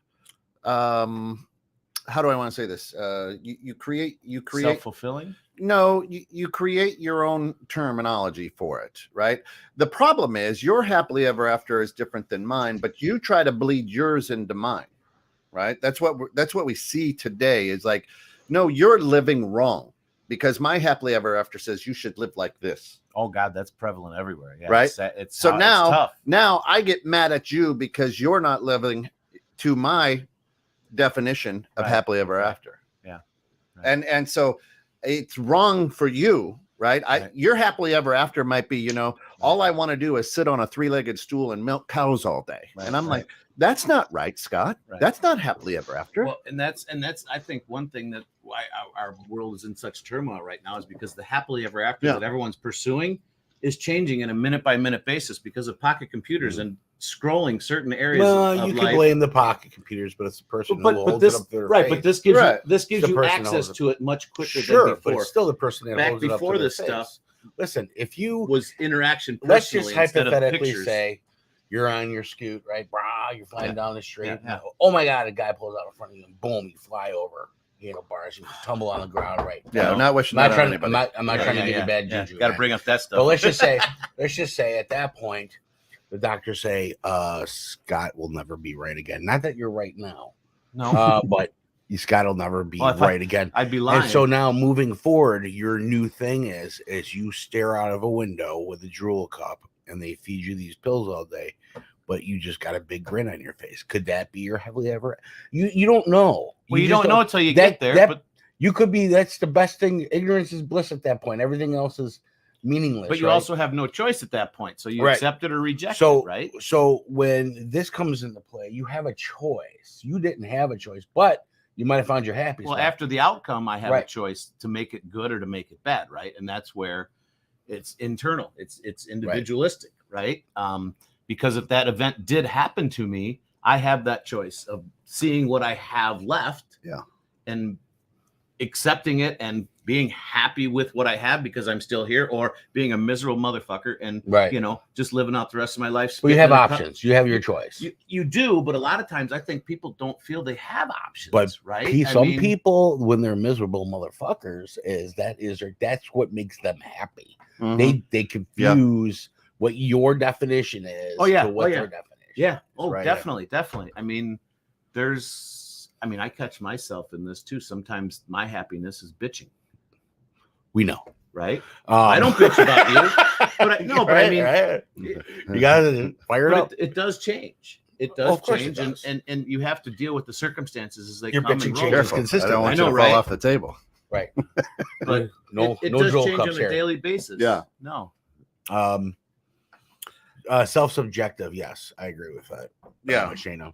how do I want to say this? You create
self-fulfilling.
no, you create your own terminology for it, right? The problem is your happily ever after is different than mine, but you try to bleed yours into mine, right? That's what we see today is like, no, you're living wrong because my happily ever after says you should live like this.
Oh God, that's prevalent everywhere. Yeah,
Right.
It's
So
it's
now,
tough.
now I get mad at you because you're not living to my definition of
Right.
happily ever
Right.
after.
Yeah. Right.
And so it's wrong for you, right?
Right.
Your happily ever after might be, all I want to do is sit on a three-legged stool and milk cows all day.
Right,
And I'm
right.
like, that's not right, Scott.
Right.
That's not happily ever after.
Well, and that's I think one thing that why our world is in such turmoil right now is because the happily ever after
Yeah.
that everyone's pursuing is changing in a minute by minute basis because of pocket computers and scrolling certain areas
Well,
of
you
life.
can blame the pocket computers, but it's the person who holds
this
it up to their
right,
face.
but this gives
Right.
you this gives
The
you
person
access
holds it.
to it much quicker
Sure,
than
but
before.
it's still the person that
Back
holds it up
before
to their
this
face.
stuff
Listen, if you
was interaction.
let's just
personally instead of
hypothetically
pictures.
say you're on your scoot, right? Brah, you're flying
Yeah.
down the street.
Yeah, yeah.
Oh my God, a guy pulls out in front of you and boom, you fly over. Bars, you tumble on the ground, right?
yeah,
no.
I'm not wishing
I'm
that
not
on
trying,
anybody.
I'm not trying to give you bad juju.
Got to
man.
bring up that stuff.
But let's just say at that point, the doctors say, Scott will never be right again. Not that you're right now,
no,
but Scott will never be
Well, if
right again.
I'd be lying.
And so now moving forward, your new thing is you stare out of a window with a drool cup and they feed you these pills all day, but you just got a big grin on your face. Could that be your happily ever? You don't know.
well, you
just
don't know until you
that-
get there.
that-
but
You could be. That's the best thing. Ignorance is bliss at that point. Everything else is meaningless.
But you
right?
also have no choice at that point. So you
Right.
accept it or reject
So
it, right?
So when this comes into play, you have a choice. You didn't have a choice, but you might have found your happy
Well,
spot.
after the outcome, I have
Right.
a choice to make it good or to make it bad, right? And that's where it's internal. It's individualistic, right? Because if that event did happen to me, I have that choice of seeing what I have left,
Yeah.
and accepting it and being happy with what I have because I'm still here, or being a miserable motherfucker and
Right.
just living out the rest of my life.
Well, you
spitting
have
in a cup.
options. You have your choice.
You do, but a lot of times I think people don't feel they have options.
But
right?
Some people, when they're miserable motherfuckers, that's what makes them happy.
Mhm.
They confuse what your definition is
Oh, yeah.
to what
Oh, yeah.
their definition.
Yeah.
is,
Oh,
right?
definitely. I mean, I catch myself in this too. Sometimes my happiness is bitching,
We know.
right? I don't bitch about you, but I mean,
right. You gotta fire it
but
up.
it does change. It
Oh,
does
of course it
change,
does.
and you have to deal with the circumstances as they
Your
come and
bitching
roll.
changes
Careful.
consistent.
I don't want
I
you
know,
to
right?
fall off the table.
Right.
But
no
it
no
does
Joel
change
cups
on a
here.
daily basis.
Yeah.
No.
Self-subjective, yes, I agree with that.
Yeah.
Shano.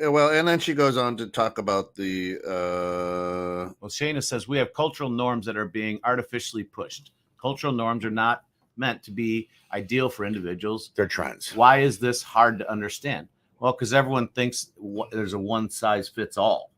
Well, and then she goes on to talk about the
Well, Shayna says we have cultural norms that are being artificially pushed. Cultural norms are not meant to be ideal for individuals.
They're trends.
Why is this hard to understand? Well, because everyone thinks there's a one size fits all.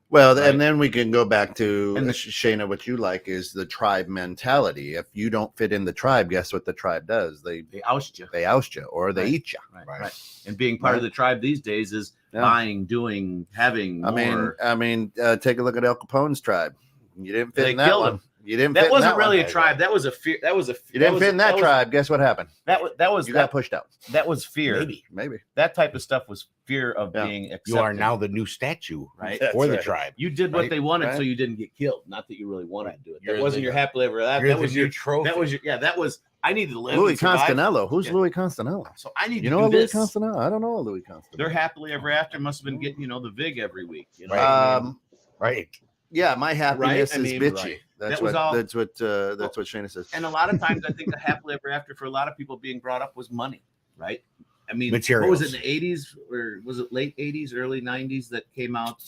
well,
Right.
and then we can go back to
And the-
Shayna. What you like is the tribe mentality. If you don't fit in the tribe, guess what the tribe does?
They oust you.
They oust you or they
Right.
eat you.
Right. And being part of the tribe these days is
Yeah.
buying, doing, having more.
I mean, take a look at Al Capone's tribe. You didn't fit
They
in that
killed
one.
him.
You didn't.
That
fit in
wasn't
that
really
one.
a tribe. That was a fear. That was a.
You didn't fit in that
was-
tribe. Guess what happened?
That was
You got
that,
pushed out.
that was fear.
Maybe
That type of stuff was fear of
Yeah.
being accepted.
you are now the new statue,
Right.
for the
right.
tribe.
You did what
Right.
they wanted, so
Right.
you didn't get killed. Not that you really wanted to do it.
You're
That wasn't
the-
your happily ever after.
You're
That
the
was
new
your
trophy.
That was your. Yeah. That was. I need to live.
Louis
and survive.
Constanello. Who's
Yeah.
Louis Constanello?
So I need
You
to
know
do
Louis
this.
Constanello? I don't know Louis Constanello.
Their happily ever after must have been getting the VIG every week. You know?
Right. Right.
Yeah, my happiness
I
is
mean,
bitchy.
right.
That's
That was
what.
all-
That's what. That's what Shayna says.
And a lot of times, I think the happily ever after for a lot of people being brought up was money, right? I mean, what was
Materials.
it in the 80s or was it late 80s, early 90s that came out?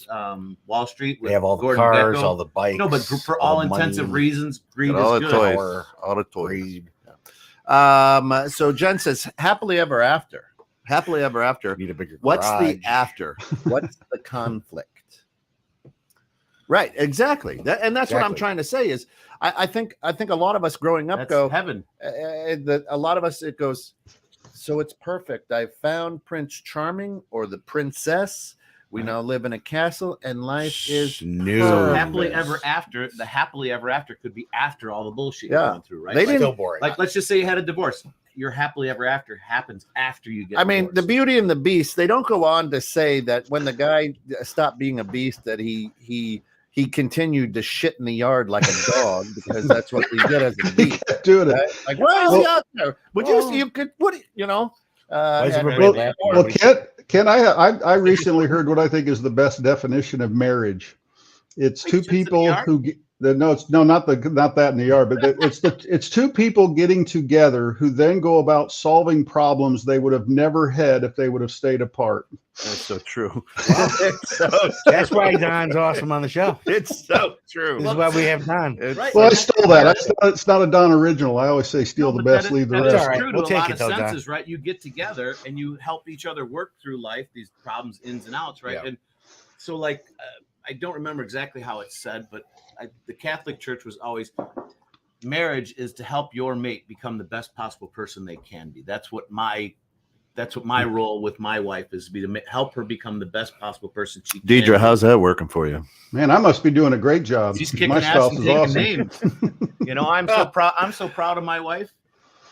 Wall Street.
They have all the
Gordon
cars,
Gekko?
all the bikes.
No, but for all intensive
money,
reasons, greed
Got all
is
the
good.
toys.
Power,
All the toys.
greed.
So Jen says, happily ever after. Happily ever after.
Need a bigger
What's the
garage.
after? What's the conflict? Right, exactly. And that's what I'm
Exactly.
trying to say is I think a lot of us growing up
That's
go
heaven.
that a lot of us it goes, so it's perfect. I found Prince Charming or the princess. We now live in a castle and life is
new.
So happily
Service.
ever after, the happily ever after could be after all the bullshit
Yeah.
you're going through, right?
They
Like-
didn't-
Still boring.
Like, let's just say you had a divorce. Your happily ever after happens after you get.
I mean, the
divorced.
Beauty and the Beast, they don't go on to say that when the guy stopped being a beast, that he continued to shit in the yard like a dog because that's what he did as a beast.
Doing it.
Right? Like, why is he out there? Would you could what you know?
Why is
and-
everybody
Well,
laughing?
Well, Ken, I recently heard what I think is the best definition of marriage. It's
Wait,
two
shits in the
people
yard?
who get not that in the yard, but it's two people getting together who then go about solving problems they would have never had if they would have stayed apart.
That's so true. It's so
That's why Don's awesome on the show.
it's so true.
This is why we have Don.
It's-
Right.
Well, I stole that. It's not a Don original. I always say steal
No,
the
but
best,
that
leave the
is-
rest.
That is
All right,
true
we'll
to a
take
lot
it
of
though, Don.
senses, right? You get together and you help each other work through life, these problems, ins and outs, right?
Yeah.
And so, like, I don't remember exactly how it's said, but the Catholic Church was always marriage is to help your mate become the best possible person they can be. That's what my role with my wife is, to be to help her become the best possible person she can.
Deidre, how's that working for you?
Man, I must be doing a great job.
She's kicking
My
ass
spouse
and
is
taking
awesome.
names. You know, I'm so proud. I'm so proud of my wife.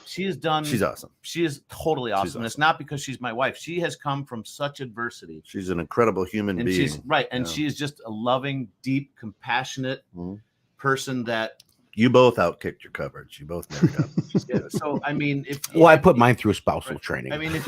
She has done.
She's awesome.
She is totally awesome.
She's
And it's not because she's my wife. She has come from such adversity.
She's an incredible human
And
being.
she's right. And
Yeah.
she is just a loving, deep, compassionate
Mhm.
person that
You both outkicked your coverage. You both married up.
yeah, so I mean if
Well, I put mine through spousal training.
I mean if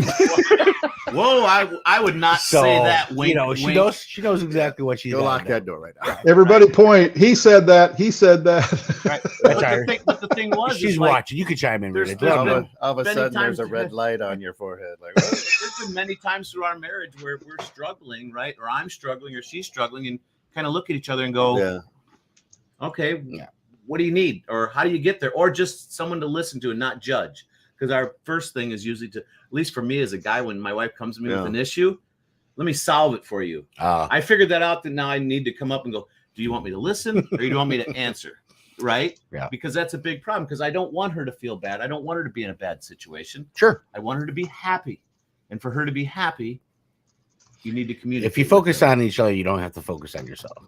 whoa, I would not say that wink,
you know, she
wink.
knows exactly what she's
Go
got
lock
to
that
do.
door right now.
Everybody point. He said that. He said that.
Right.
That's all right.
But the thing was
She's
is like,
watching. You can chime in.
there's-
Rita.
there's
Let 'em
been-
know.
All of a
many
sudden, there's a
times-
red light on your forehead. Like, what?
there's been many times through our marriage where we're struggling, right? Or I'm struggling or she's struggling and kind of look at each other and go,
Yeah.
okay,
Yeah.
what do you need? Or how do you get there? Or just someone to listen to and not judge. Because our first thing is usually to, at least for me as a guy, when my wife comes to me
Yeah.
with an issue, let me solve it for you. I figured that out, that now I need to come up and go, do you want me to listen or do you want me to answer? Right?
Yeah.
Because that's a big problem, because I don't want her to feel bad. I don't want her to be in a bad situation.
Sure.
I want her to be happy. And for her to be happy, you need to communicate.
If you focus on each other, you don't have to focus on yourself.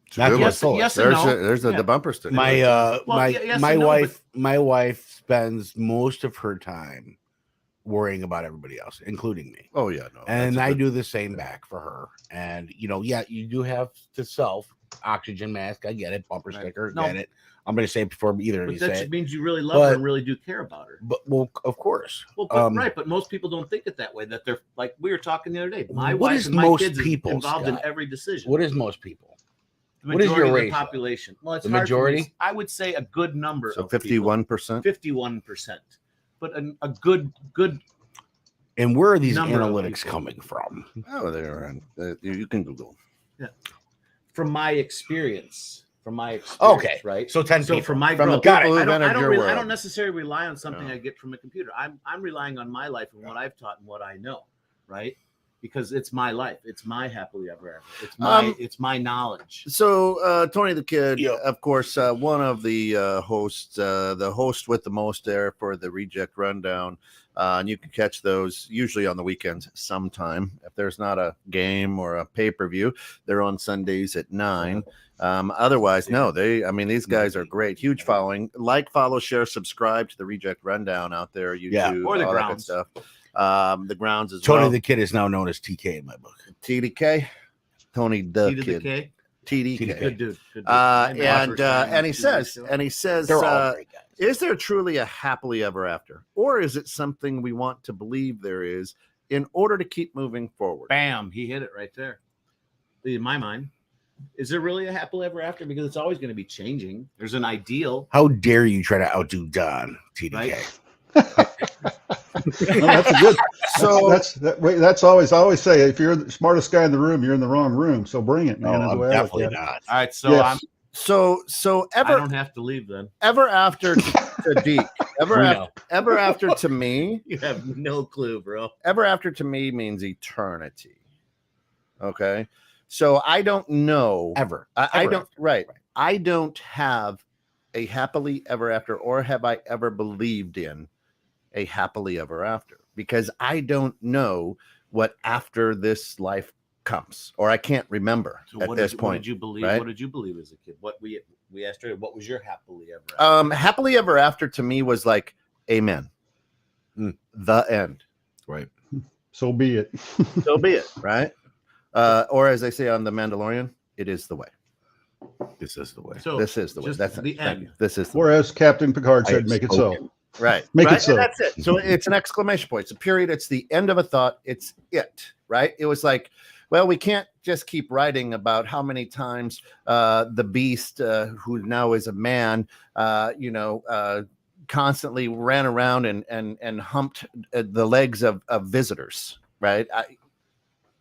It's a
Not
good
to
one.
the fullest.
yes and
There's
no.
there's
Yeah.
the bumper sticker.
My
Well,
my
yes
my
and no,
wife my wife spends most of her time worrying about everybody else, including me.
Oh yeah, no.
And
that's a
I
good-
do the same back for her. And yeah, you do have to self oxygen mask. I get it. Bumper
Right.
sticker.
No.
Get it. I'm going to say it before either of
But
you
that
say
just
it.
means you really love her
But-
and really do care about her.
But well, of course.
Well, but,
Um,
right, but most people don't think it that way. That they're like we were talking the other day. My
What
wife
is
and my
most
kids is
people,
involved in
Scott?
every decision.
What is most people?
The
what is your
majority of the
ratio?
population? Well, it's
The
hard for me to-
majority?
I would say a good number.
So
of people.
51%.
51%, but a good
And where are these
Number of
analytics
people.
coming from?
Oh, they're on. You can Google.
From my experience.
Okay.
Right.
So 10
So
people.
from my
From the
growth,
people
I
who've entered your
I
world.
don't necessarily rely on something
No.
I get from a computer. I'm relying on my life and what I've taught and what I know, right? Because it's my life. It's my happily ever after. It's my knowledge.
So Tony the Kid,
Yep.
of course, one of the hosts, the host with the most there for the Reject Rundown. And you can catch those usually on the weekends sometime. If there's not a game or a pay-per-view, they're on Sundays at 9. Otherwise, no, these guys are great. Huge following. Like, follow, share, subscribe to the Reject Rundown out there, YouTube,
Yeah.
Or the
all that good
Grounds.
stuff. The Grounds as
Tony
well.
the Kid is now known as TK in my book.
TDK, Tony the
T to the
Kid,
K.
TDK.
Good dude. Good dude. I know my first time
And he
on TV
says,
show.
They're all great guys.
is there truly a happily ever after, or is it something we want to believe there is in order to keep moving forward?
Bam, he hit it right there. In my mind, is there really a happily ever after? Because it's always going to be changing. There's an ideal.
How dare you try to outdo Don, TDK?
Right.
No, that's a good.
So
That's always. I always say, if you're the smartest guy in the room, you're in the wrong room. So bring it,
No,
man. is the
I'm
way I look
definitely
at it.
not.
All right, so
Yes.
so
I
ever
don't have to leave then.
ever after to Deke,
We know.
ever after to me,
You have no clue, bro.
ever after to me means eternity. Okay, so I don't know
Ever.
I
Ever
don't
after.
right. I don't have a happily ever after, or have I ever believed in a happily ever after, because I don't know what after this life comes, or I can't remember
So
at
what
this
did,
point.
What did you believe?
right?
What did you believe as a kid? What we asked her. What was your happily ever after?
Happily ever after to me was like amen. The end.
Right.
So be it.
So be it, right? Or as they say on The Mandalorian, it is the way.
This is the way.
So
This is the way.
just
That's
the
it. Thank
end.
you. This is the
Or as Captain Picard
I
said,
have
make it
spoken.
so.
right.
Make it
right?
so.
And that's it. So it's an exclamation point. It's a period. It's the end of a thought. It's it, right? It was like, well, we can't just keep writing about how many times the beast, who now is a man, constantly ran around and humped the legs of visitors, right?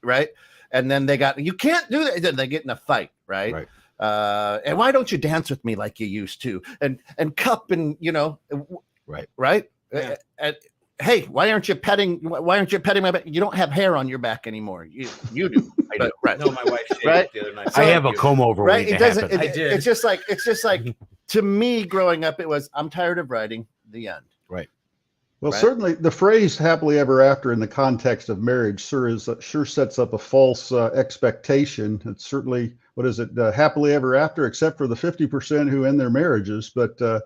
Right. And then you can't do that. Then they get in a fight, right?
Right.
And why don't you dance with me like you used to? And cup and
Right.
right.
Yeah.
Hey, why aren't you petting my back? You don't have hair on your back anymore. You do.
I
But-
do.
right.
No, my wife shaved
Right?
it the other night.
I have a
Thank you.
comb over
Right.
waiting
It
to
doesn't.
happen.
I did.
It's just like to me growing up, it was I'm tired of writing the end.
Well,
Right.
certainly the phrase "happily ever after" in the context of marriage sure sets up a false expectation. It's certainly, what is it, happily ever after, except for the 50% who end their marriages. But I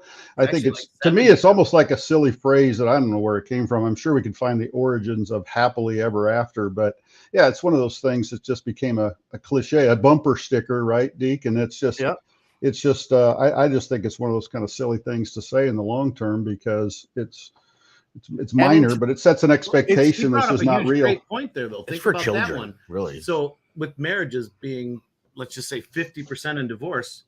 think
Actually,
it's,
like
to me,
70%.
it's almost like a silly phrase that I don't know where it came from. I'm sure we can find the origins of happily ever after, but yeah, it's one of those things that just became a cliche, a bumper sticker, right, Deke? And it's just,
Yep.
it's just, I just think it's one of those kind of silly things to say in the long term, because it's minor, but it sets an expectation that's just not real.
Great point there, though.
It's
Think
for
about
children,
that one.
really.
So with marriages being, let's just say 50% in divorce,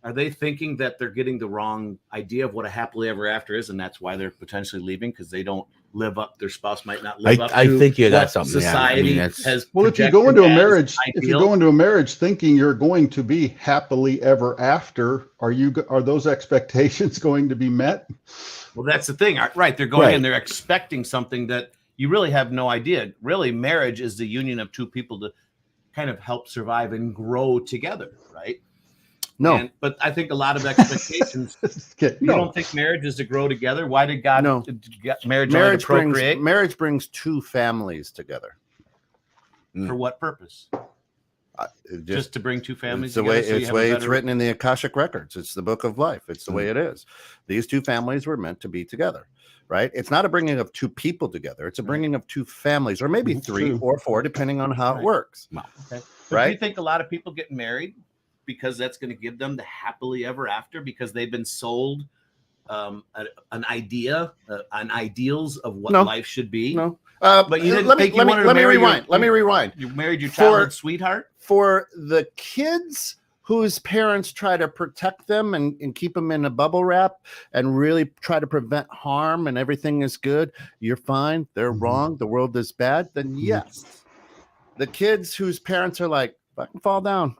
are they thinking that they're getting the wrong idea of what a happily ever after is, and that's why they're potentially leaving, because they don't live up, their spouse might not live up
I
to
think you got
what
something.
society
Yeah, I mean,
has.
Well, if you go
projected
into a
as
marriage,
ideal.
thinking you're going to be happily ever after, are those expectations going to be met?
Well, that's the thing, right? They're going
Right.
in, they're expecting something that you really have no idea. Really, marriage is the union of two people to kind of help survive and grow together, right?
No.
But I think a lot of expectations.
Okay,
You don't think marriage is to grow together? Why did God
No.
get marriage only to procreate?
Marriage brings two families together.
For what purpose? Just to bring two families
It's the
together.
way
so you
it's
have a
way it's
better-
written in the Akashic records. It's the book of life. It's the way it is. These two families were meant to be together, right? It's not a bringing of two people together. It's a bringing of two families, or maybe three
True.
or four, depending on how it
Right.
works.
Okay. But do
Right?
you think a lot of people get married because that's going to give them the happily ever after, because they've been sold an idea, an ideals of what
No.
life should be?
No,
But you didn't think you wanted to
let me
marry your-
rewind. Let me rewind.
You married your
For-
childhood sweetheart?
For the kids whose parents try to protect them and keep them in a bubble wrap and really try to prevent harm and everything is good, you're fine, they're wrong, the world is bad, then yes. The kids whose parents are like, fucking fall down.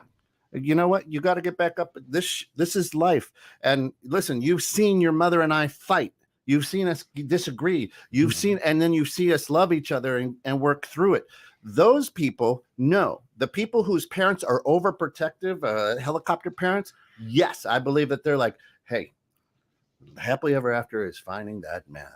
You know what? You got to get back up. This is life. And listen, you've seen your mother and I fight. You've seen us disagree. You've seen, and then you see us love each other and work through it. Those people, no. The people whose parents are overprotective, helicopter parents, yes, I believe that they're like, hey, happily ever after is finding that man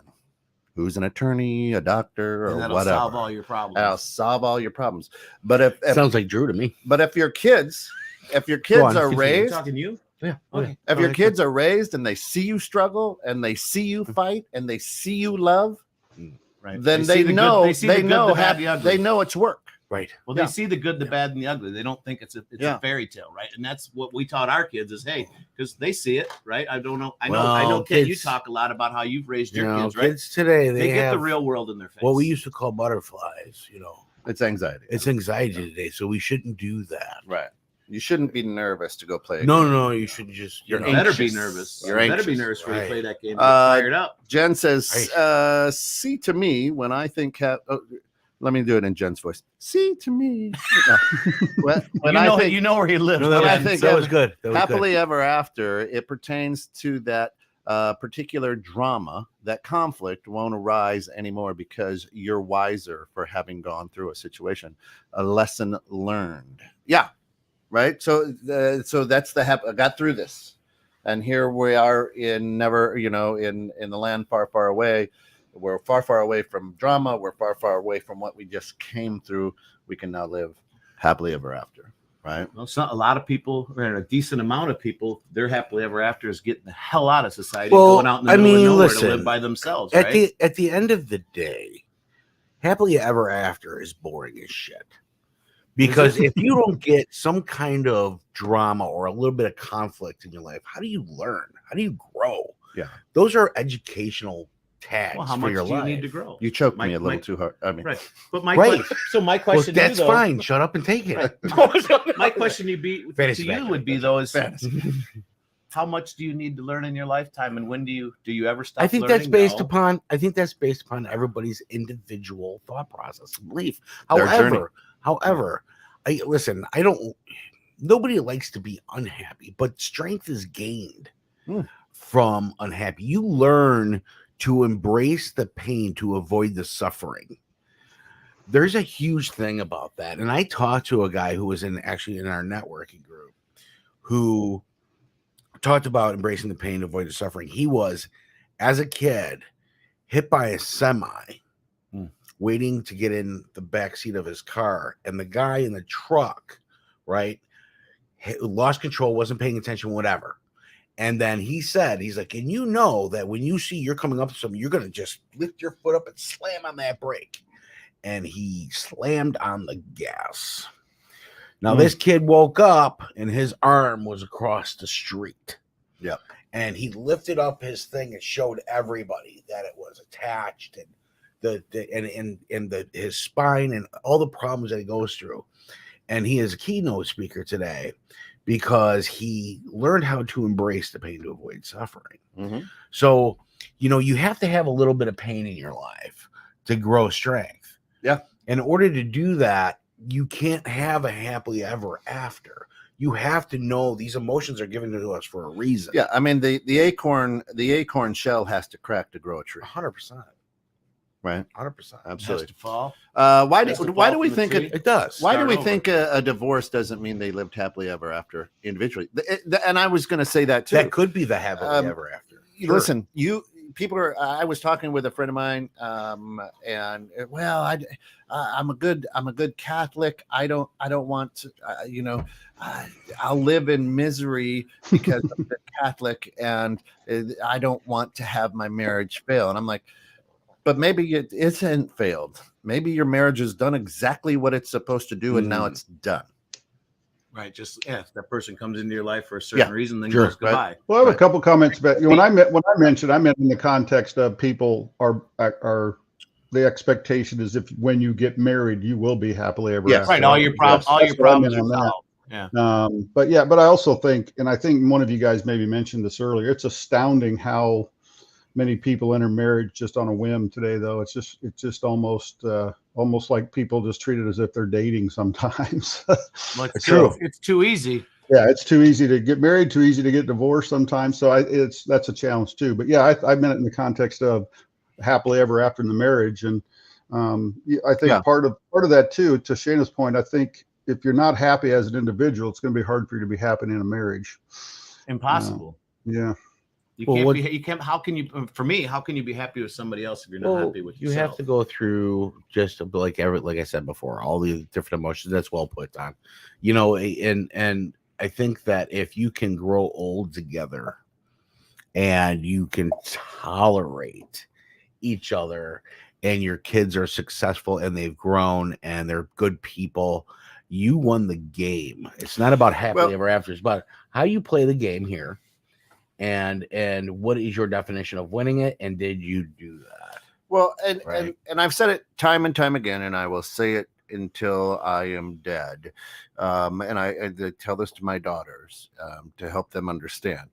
who's an attorney, a doctor, or
that'll
whatever.
solve all your problems.
That'll solve all your problems. But if
Sounds like Drew to me.
but if your kids are
continue.
raised,
Talking to you?
Yeah.
Okay.
if your kids are raised and they see you struggle and they see you fight and they see you love,
Right.
then
see the
know
good, they see the good, the bad, the ugly.
they know it's work.
Right.
Well, they see the good, the bad, and the ugly. They don't think it's a fairy tale, right? And that's what we taught our kids is, hey, because they see it, right? I don't know. I know, Ken, you talk a lot of about how you've raised your kids, right?
Kids today,
they get the real world in their face.
What we used to call butterflies,
It's anxiety.
It's anxiety today, so we shouldn't do that.
Right. You shouldn't be nervous to go play. A
No,
game.
no, you should just.
You
You're
better be
anxious.
nervous.
You're
You better be
anxious.
nervous when you
Right.
play that game. Get fired up.
Jen says, see to me when I think let me do it in Jen's voice. See to me. When I think,
you know where he lives.
No, that,
I
was,
think
that was good. That was
happily ever after, it pertains to that particular drama. That conflict won't arise anymore because you're wiser for having gone through a situation. A lesson learned. Yeah. Right. So that's I got through this. And here we are in in the land far, far away. We're far, far away from drama. We're far, far away from what we just came through. We can now live happily ever after. Right.
Well, a lot of people, or a decent amount of people, their happily ever after is getting the hell out of society,
Well,
going out in the middle of nowhere
listen,
to live by themselves. Right?
At the end of the day, happily ever after is boring as shit. Because if you don't get some kind of drama or a little bit of conflict in your life, how do you learn? How do you grow?
Yeah.
Those are educational tags
Well, how
for
much
your
do you
life.
need to grow?
You choked
My-
me a little
my-
too hard. I mean,
Right. But my
Right.
my
Well,
question to you,
that's
though,
fine. Shut up and take it.
my question to
Fantasy
you
back,
would be
fantasy.
though is how much do you need to learn in your lifetime, and when do you ever stop?
I think
learning?
that's based
No.
upon everybody's individual thought process and belief.
Their journey.
However, nobody likes to be unhappy, but strength is gained from unhappy. You learn to embrace the pain to avoid the suffering. There's a huge thing about that. And I talked to a guy who was actually in our networking group who talked about embracing the pain to avoid the suffering. He was, as a kid, hit by a semi waiting to get in the back seat of his car. And the guy in the truck, right, lost control, wasn't paying attention, whatever. And then he's like, and you know that when you see you're coming up to something, you're going to just lift your foot up and slam on that brake. And he slammed on the gas. Now, this kid woke up and his arm was across the street.
Yep.
And he lifted up his thing and showed everybody that it was attached and his spine and all the problems that he goes through. And he is a keynote speaker today because he learned how to embrace the pain to avoid suffering.
Mm-hmm.
So, you have to have a little bit of pain in your life to grow strength.
Yeah.
In order to do that, you can't have a happily ever after. You have to know these emotions are given to us for a reason.
Yeah, I mean the acorn shell has to crack to grow a tree.
100%.
Right.
100%.
Has
Absolutely.
to fall.
Why
Has to
do
fall
we
from the
think
tree.
It does.
why do
Start
we
over.
think a divorce doesn't mean they lived happily ever after individually? And I was going to say that too.
That could be the happily ever after. Sure.
Listen, people are. I was talking with a friend of mine, and I'm a good Catholic. I don't want to. I'll live in misery because I'm a Catholic, and I don't want to have my marriage fail. And I'm like, but maybe it isn't failed. Maybe your marriage has done exactly what it's supposed to do, and now it's done.
Right. Just if that person comes into your life for a certain reason, then
Sure.
goes goodbye.
Well, I have a couple comments about when I mentioned in the context of people are the expectation is when you get married, you will be happily ever
Yes.
after.
Right. All your problems
That's what I meant
are
on that.
solved. Yeah.
But I also think, and I think one of you guys maybe mentioned this earlier, it's astounding how many people enter marriage just on a whim today, though. It's just almost like people just treat it as if they're dating sometimes.
Well, it's
True.
It's too easy.
Yeah, it's too easy to get married, too easy to get divorced sometimes. So that's a challenge too. But yeah, I meant it in the context of happily ever after in the marriage, and I think part of that too. To Shayna's point, I think if you're not happy as an individual, it's going to be hard for you to be happy in a marriage.
Impossible.
Yeah.
You can't. How can you? For me, how can you be happy with somebody else if you're not happy with yourself?
You have to go through just like I said before, all the different emotions. That's well put on, and I think that if you can grow old together and you can tolerate each other and your kids are successful and they've grown and they're good people, you won the game. It's not about happily ever after. It's about how you play the game here. And what is your definition of winning it? And did you do that?
Well, and I've said it time and time again, and I will say it until I am dead. And I tell this to my daughters to help them understand.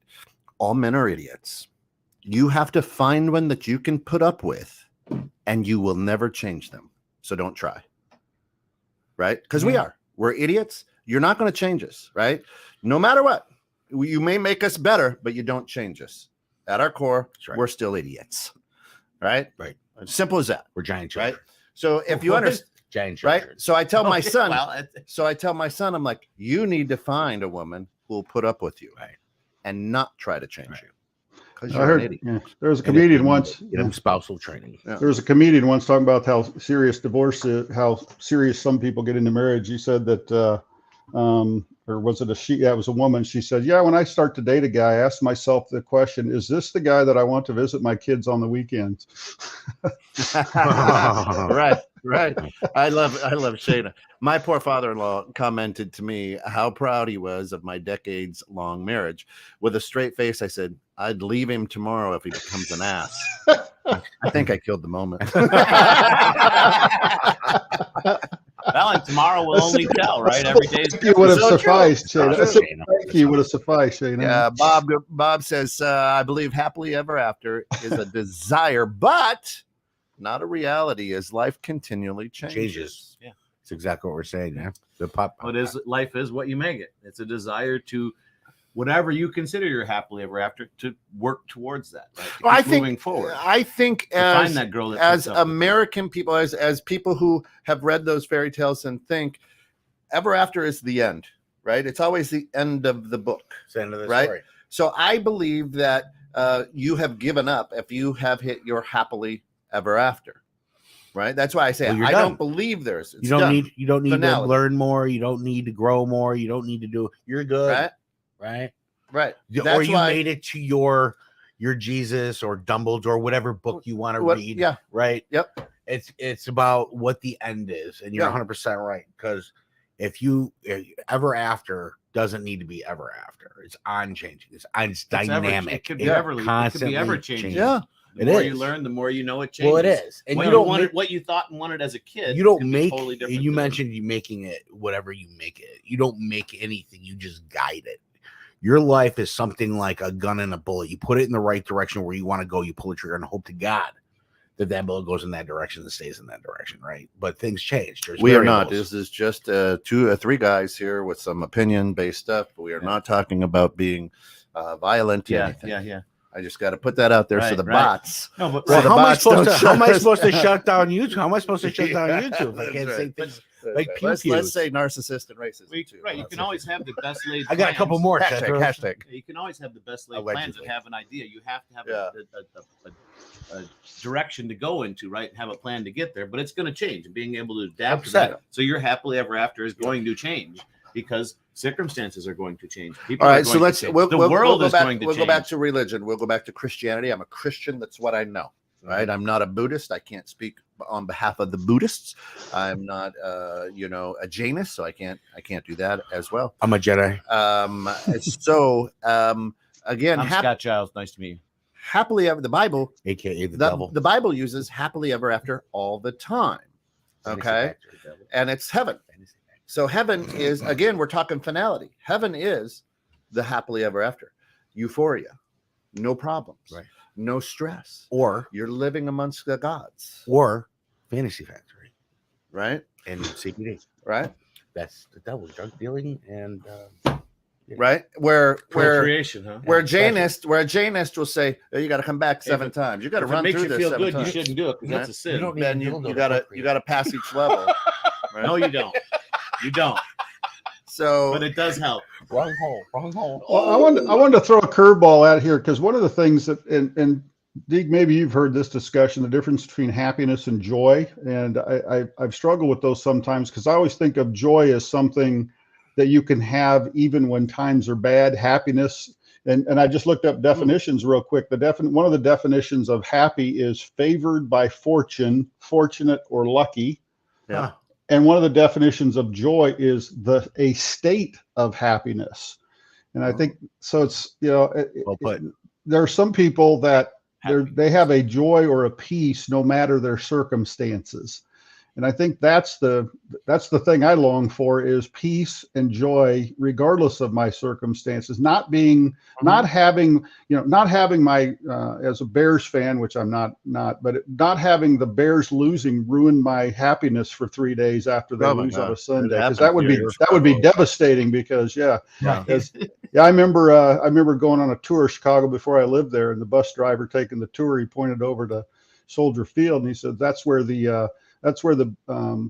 All men are idiots. You have to find one that you can put up with, and you will never change them. So don't try. Right? Because we're idiots. You're not going to change us, right? No matter what. You may make us better, but you don't change us. At our core, we're still idiots. Right?
Right.
Simple as that.
We're giant children.
Right? So if you understand,
giant children.
Right? So I tell my son, I'm like, you need to find a woman who will put up with you,
right,
and not try to change you. Because
I
you're
heard
an idiot.
there was a comedian once.
Get him spousal training.
Yeah. There was a comedian once talking about how serious divorce is, how serious some people get into marriage. He said that or was it a she? Yeah, it was a woman. She said, yeah, when I start to date a guy, I ask myself the question, is this the guy that I want to visit my kids on the weekends?
Right. I love Shayna. My poor father-in-law commented to me how proud he was of my decades-long marriage. With a straight face, I said, I'd leave him tomorrow if he becomes an ass. I think I killed the moment.
Well, and tomorrow will only tell, right? Every day
would have sufficed, Shayna. Thank you would have sufficed, Shayna.
Yeah, Bob says, I believe happily ever after is a desire, but not a reality as life continually changes.
Yeah,
it's exactly what we're saying. Yeah,
life is what you make it. It's a desire to whatever you consider your happily ever after to work towards that. Right? Moving forward.
I think
find that girl
as American people, as people who have read those fairy tales and think ever after is the end, right? It's always the end of the book.
It's the end of the
right?
story.
So I believe that you have given up if you have hit your happily ever after. Right. That's why I say I don't believe there's.
You don't need to learn more. You don't need to grow more. You don't need to do. You're good. Right.
That's
you made it to your Jesus or Dumbledore, whatever book you want to read.
Yeah.
Right.
Yep.
It's about what the end is, and you're 100% right. Because if you ever after doesn't need to be ever after. It's unchanging. It's dynamic.
It could be ever changing.
Yeah.
The more you learn, the more you know it changes.
Well, it is.
And you don't want it, what you thought and wanted as a kid.
You don't make
totally different.
You mentioned you making it whatever you make it. You don't make anything. You just guide it. Your life is something like a gun and a bullet. You put it in the right direction where you want to go. You pull the trigger and hope to God that bullet goes in that direction and stays in that direction, right? But things change.
We are not. This is just 2 or 3 guys here with some opinion-based stuff. But we are not talking about being violent.
Yeah.
I just got to put that out there so the bots.
No, but
how am I supposed to shut down YouTube? How am I supposed to shut down YouTube? I can't say things like
let's say narcissist and racist.
Right, you can always have the best laid.
I got a couple more.
Hashtag.
You can always have the best laid plans and have an idea. You have to have a direction to go into, right? And have a plan to get there. But it's going to change, and being able to adapt to that. So your happily ever after is going to change. Because circumstances are going to change. People
all right, so let's
the world is going to change.
We'll go back to religion. We'll go back to Christianity. I'm a Christian. That's what I know. Right. I'm not a Buddhist. I can't speak on behalf of the Buddhists. I'm not a Janus, so I can't do that as well.
I'm a Jedi.
Again,
I'm Scott Giles. Nice to meet you.
Happily ever, the Bible,
aka the devil.
The Bible uses happily ever after all the time. Okay. And it's heaven. So heaven is, again, we're talking finality. Heaven is the happily ever after. Euphoria, no problems,
Right.
no stress.
Or
You're living amongst the gods,
or Fantasy Factory
right?
and CBD.
Right?
That's the devil, drug dealing and
Right? Where
Procreation, huh?
where
Yeah,
Janist, where a Janist will say, oh, you got to come back 7 times. You got to
If it
run
makes
through
you
this
feel
7
good,
times.
you shouldn't do it because that's a sin.
You don't need
Then
a
you
dildo to
gotta
procreate.
pass each level. Right?
No, you don't. You don't.
So
But it does help.
Wrong hole, wrong hole.
Well, I wanted to throw a curveball out here because one of the things that, and Deke, maybe you've heard this discussion, the difference between happiness and joy. And I've struggled with those sometimes because I always think of joy as something that you can have even when times are bad. Happiness, and I just looked up definitions real quick. One of the definitions of happy is favored by fortune, fortunate, or lucky.
Yeah.
Huh.
And one of the definitions of joy is a state of happiness. And I think so. It's,
Well put.
there are some people that
Happy.
they have a joy or a peace no matter their circumstances. And I think that's the thing I long for is peace and joy regardless of my circumstances. Not having my as a Bears fan, which I'm not, but not having the Bears losing ruin my happiness for 3 days after they lose on a Sunday, because that would be devastating. Because I remember going on a tour of Chicago before I lived there, and the bus driver taking the tour, he pointed over to Soldier Field and he said that's where the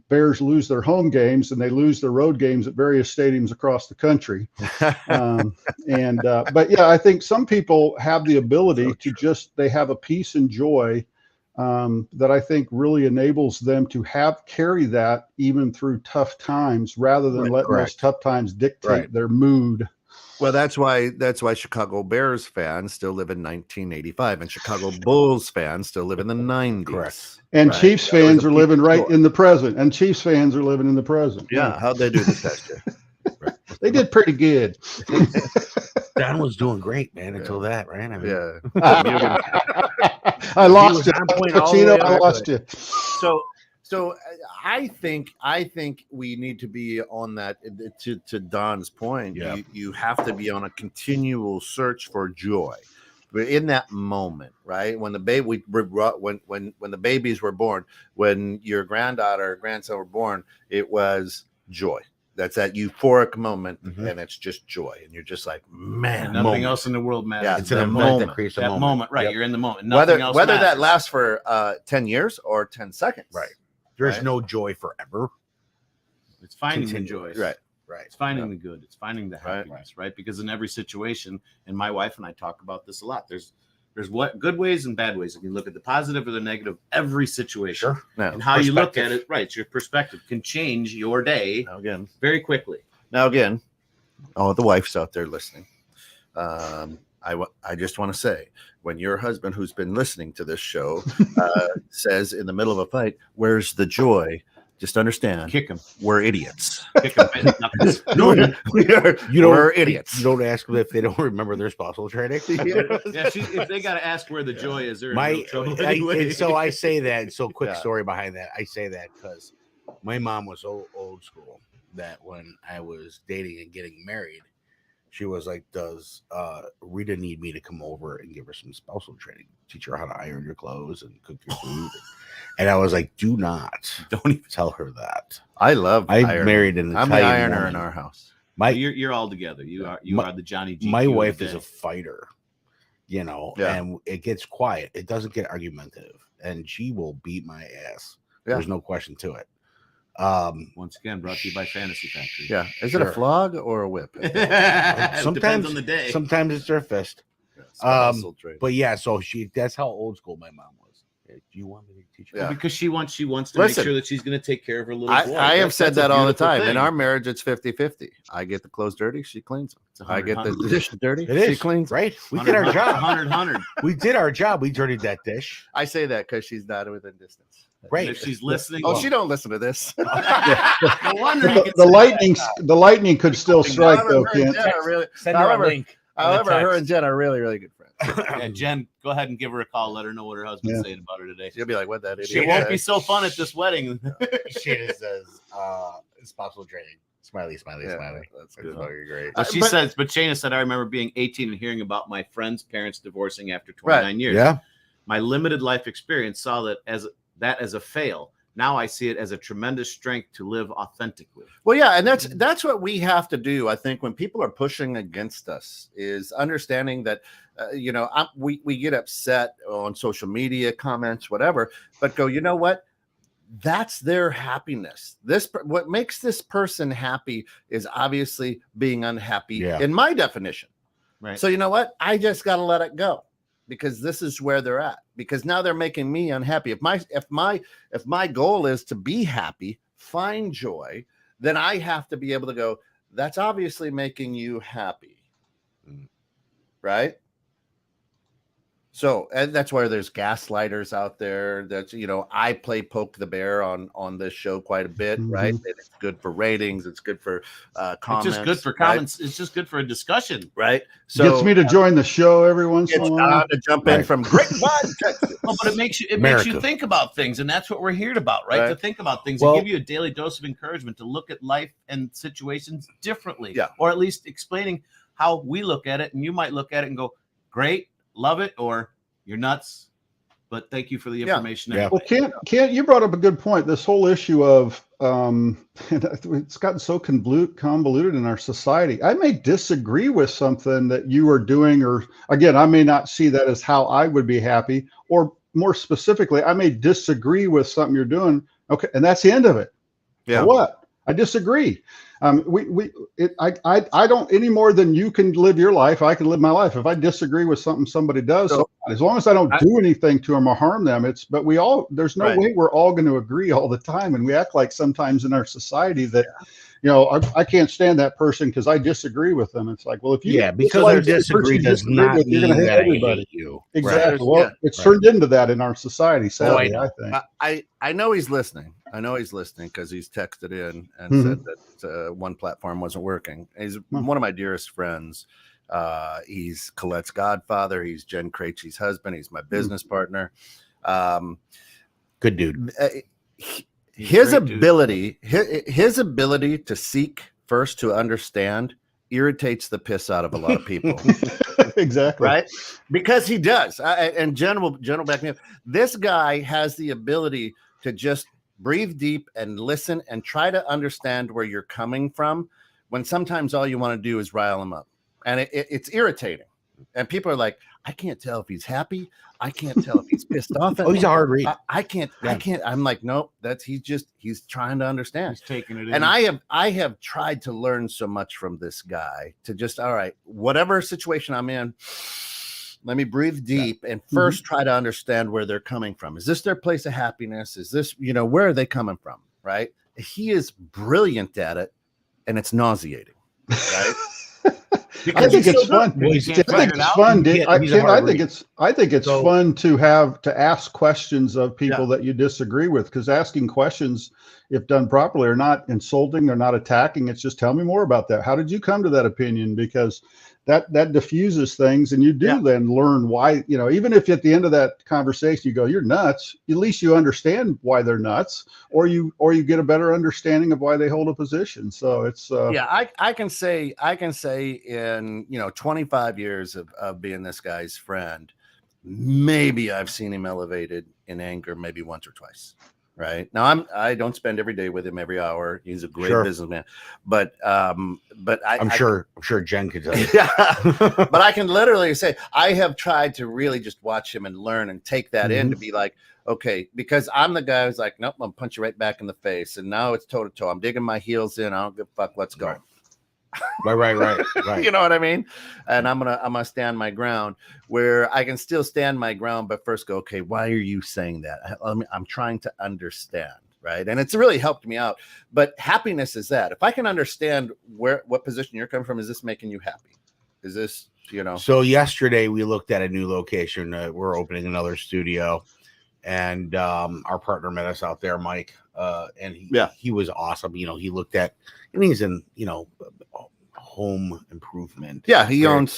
Bears lose their home games, and they lose their road games at various stadiums across the country. But yeah, I think some people have the ability they have a peace and joy that I think really enables them to carry that even through tough times, rather than letting those tough times dictate their mood.
Well, that's why Chicago Bears fans still live in 1985, and Chicago Bulls fans still live in the 90s.
Correct.
And Chiefs fans are living right in the present.
Yeah, how'd they do this past year?
They did pretty good.
Don was doing great, man, until that, right? I mean,
Yeah.
I lost you.
on point all the way
Pacino, I
up,
lost you.
So I think we need to be on that. To Don's point,
Yeah.
you have to be on a continual search for joy. But in that moment, right, when the baby when the babies were born, when your granddaughter or grandson were born, it was joy. That's that euphoric moment, and it's just joy, and you're just like, man,
Nothing else in the world matters.
Yeah,
it's an event that creates a moment.
Right?
Yep.
You're in the moment. Nothing else
whether
matters.
that lasts for 10 years or 10 seconds,
Right. There's
Right.
no joy forever.
It's finding the
Continuous.
joys.
Right.
Right.
It's finding the good. It's finding the happiness, right? Because in every situation, and my wife and I talk about this a lot. There's what good ways and bad ways. If you look at the positive or the negative, every situation,
Now,
and how you look at it, right? It's your perspective can change your day very quickly.
Now again, all the wives out there listening, I just want to say, when your husband, who's been listening to this show, says in the middle of a fight, "Where's the joy?" Just understand,
Kick him.
we're idiots.
Kick him.
We're idiots.
You don't ask them if they don't remember their spousal training.
Yeah, if they got to ask where the joy is, they're in real trouble anyway.
And so I say that. So quick
Yeah.
story behind that. I say that because my mom was so old school that when I was dating and getting married, she was like, "Does Rita need me to come over and give her some spousal training, teach her how to iron your clothes and cook your food?" And I was like, "Do not, don't even tell her that."
I love.
I
ironing.
married an
I'm the
Italian
ironer
woman.
in our house.
You're all together. You are the Johnny G.
My wife is a fighter,
Yeah.
and it gets quiet. It doesn't get argumentative, and she will beat my ass.
Yeah.
There's no question to it.
Once again, brought to you by Fantasy Factory.
Yeah. Is it a flog or a whip?
Sometimes depends on the day.
Sometimes it's her fist. But yeah, so that's how old school my mom was. Do you want me to teach her?
Yeah.
Because she wants to
Listen,
make sure that she's going to take care of her little boy.
I have said
That's a
that all the
beautiful
time.
thing.
In our marriage, it's 50-50. I get the clothes dirty, she cleans them. I get the dish dirty,
It
she
is
cleans them.
right. We did our job.
100.
We did our job. We dirtied that dish.
I say that because she's not within distance.
Right.
If she's listening,
Oh, she don't listen to this.
no wonder you can
The lightning could still strike though, Kent.
Send her a link.
However, her and Jen are really, really good friends.
Yeah, Jen, go ahead and give her a call. Let her know what her husband's saying about her today.
She'll be like, "What that idiot?"
She won't be so fun at this wedding.
She says, It's possible training. Smiley.
That's
That's
good.
fucking great.
Well, she says, but Shayna said, I remember being 18 and hearing about my friend's parents divorcing after 29 years.
Yeah.
My limited life experience saw that as a fail. Now I see it as a tremendous strength to live authentically.
Well, yeah, and that's what we have to do. I think when people are pushing against us is understanding that, we get upset on social media comments, whatever, but go, you know what? That's their happiness. What makes this person happy is obviously being unhappy in my definition.
Right.
So you know what? I just got to let it go because this is where they're at. Because now they're making me unhappy. If my goal is to be happy, find joy, then I have to be able to go, that's obviously making you happy. Right? So, and that's where there's gaslighters out there. That's, I play poke the bear on this show quite a bit, right? And it's good for ratings. It's good for comments.
It's just good for comments. Right? It's just good for a discussion,
right? So
gets me to join the show every once in a while.
To jump in from Great One, Texas.
Well, but it makes you think about things, and that's what we're here about, right? To think about things and give you a daily dose of encouragement to look at life and situations differently, or at least explaining how we look at it, and you might look at it and go, "Great, love it," or "You're nuts." But thank you for the information.
Well, Kent, you brought up a good point. This whole issue of it's gotten so convoluted in our society. I may disagree with something that you are doing, or again, I may not see that as how I would be happy, or more specifically, I may disagree with something you're doing. Okay, and that's the end of it. Yeah. So what? I disagree. I don't any more than you can live your life. I can live my life. If I disagree with something somebody does, so as long as I don't do anything to them or harm them, there's no way we're all going to agree all the time. And we act like sometimes in our society that, I can't stand that person because I disagree with them. It's like, well, if you
because I disagree does not mean you're going to hate everybody. You
exactly. Right. Well, it's turned into that in our society. Sadly, I think.
I know he's listening. I know he's listening because he's texted in and said that one platform wasn't working. He's one of my dearest friends. He's Colette's godfather. He's Jen Krejci's husband. He's my business partner.
Good dude.
His ability to seek first to understand irritates the piss out of a lot of people.
Exactly.
Right? Because he does. And Jen will back me up. This guy has the ability to just breathe deep and listen and try to understand where you're coming from when sometimes all you want to do is rile him up. And it's irritating. And people are like, I can't tell if he's happy. I can't tell if he's pissed off.
He's a hard read.
I can't. I'm like, nope, he's trying to understand.
He's taking it in.
And I have tried to learn so much from this guy to just, all right, whatever situation I'm in, let me breathe deep and first try to understand where they're coming from. Is this their place of happiness? Is this, where are they coming from? Right. He is brilliant at it, and it's nauseating. Right.
I think it's fun. I think it's fun to ask questions of people that you disagree with, because asking questions, if done properly, are not insulting. They're not attacking. It's just, tell me more about that. How did you come to that opinion? Because that diffuses things, and you do then learn why, even if at the end of that conversation you go, you're nuts, at least you understand why they're nuts, or you get a better understanding of why they hold a position. So it's
I can say in 25 years of being this guy's friend, maybe I've seen him elevated in anger maybe once or twice. Right now, I don't spend every day with him every hour. He's a great businessman, but I'm
sure Jen could tell you.
Yeah, but I can literally say I have tried to really just watch him and learn and take that in to be like, okay, because I'm the guy who's like, nope, I'm gonna punch you right back in the face, and now it's toe to toe. I'm digging my heels in. I don't give a fuck. Let's go.
Right.
You know what I mean? And I'm gonna stand my ground, where I can still stand my ground, but first go, okay, why are you saying that? I'm trying to understand, right? And it's really helped me out. But happiness is that. If I can understand what position you're coming from, is this making you happy? Is this,
So yesterday we looked at a new location. We're opening another studio, and our partner met us out there, Mike, and he was awesome. He looked at, and he's in, home improvement.
Yeah, he
Very-
owns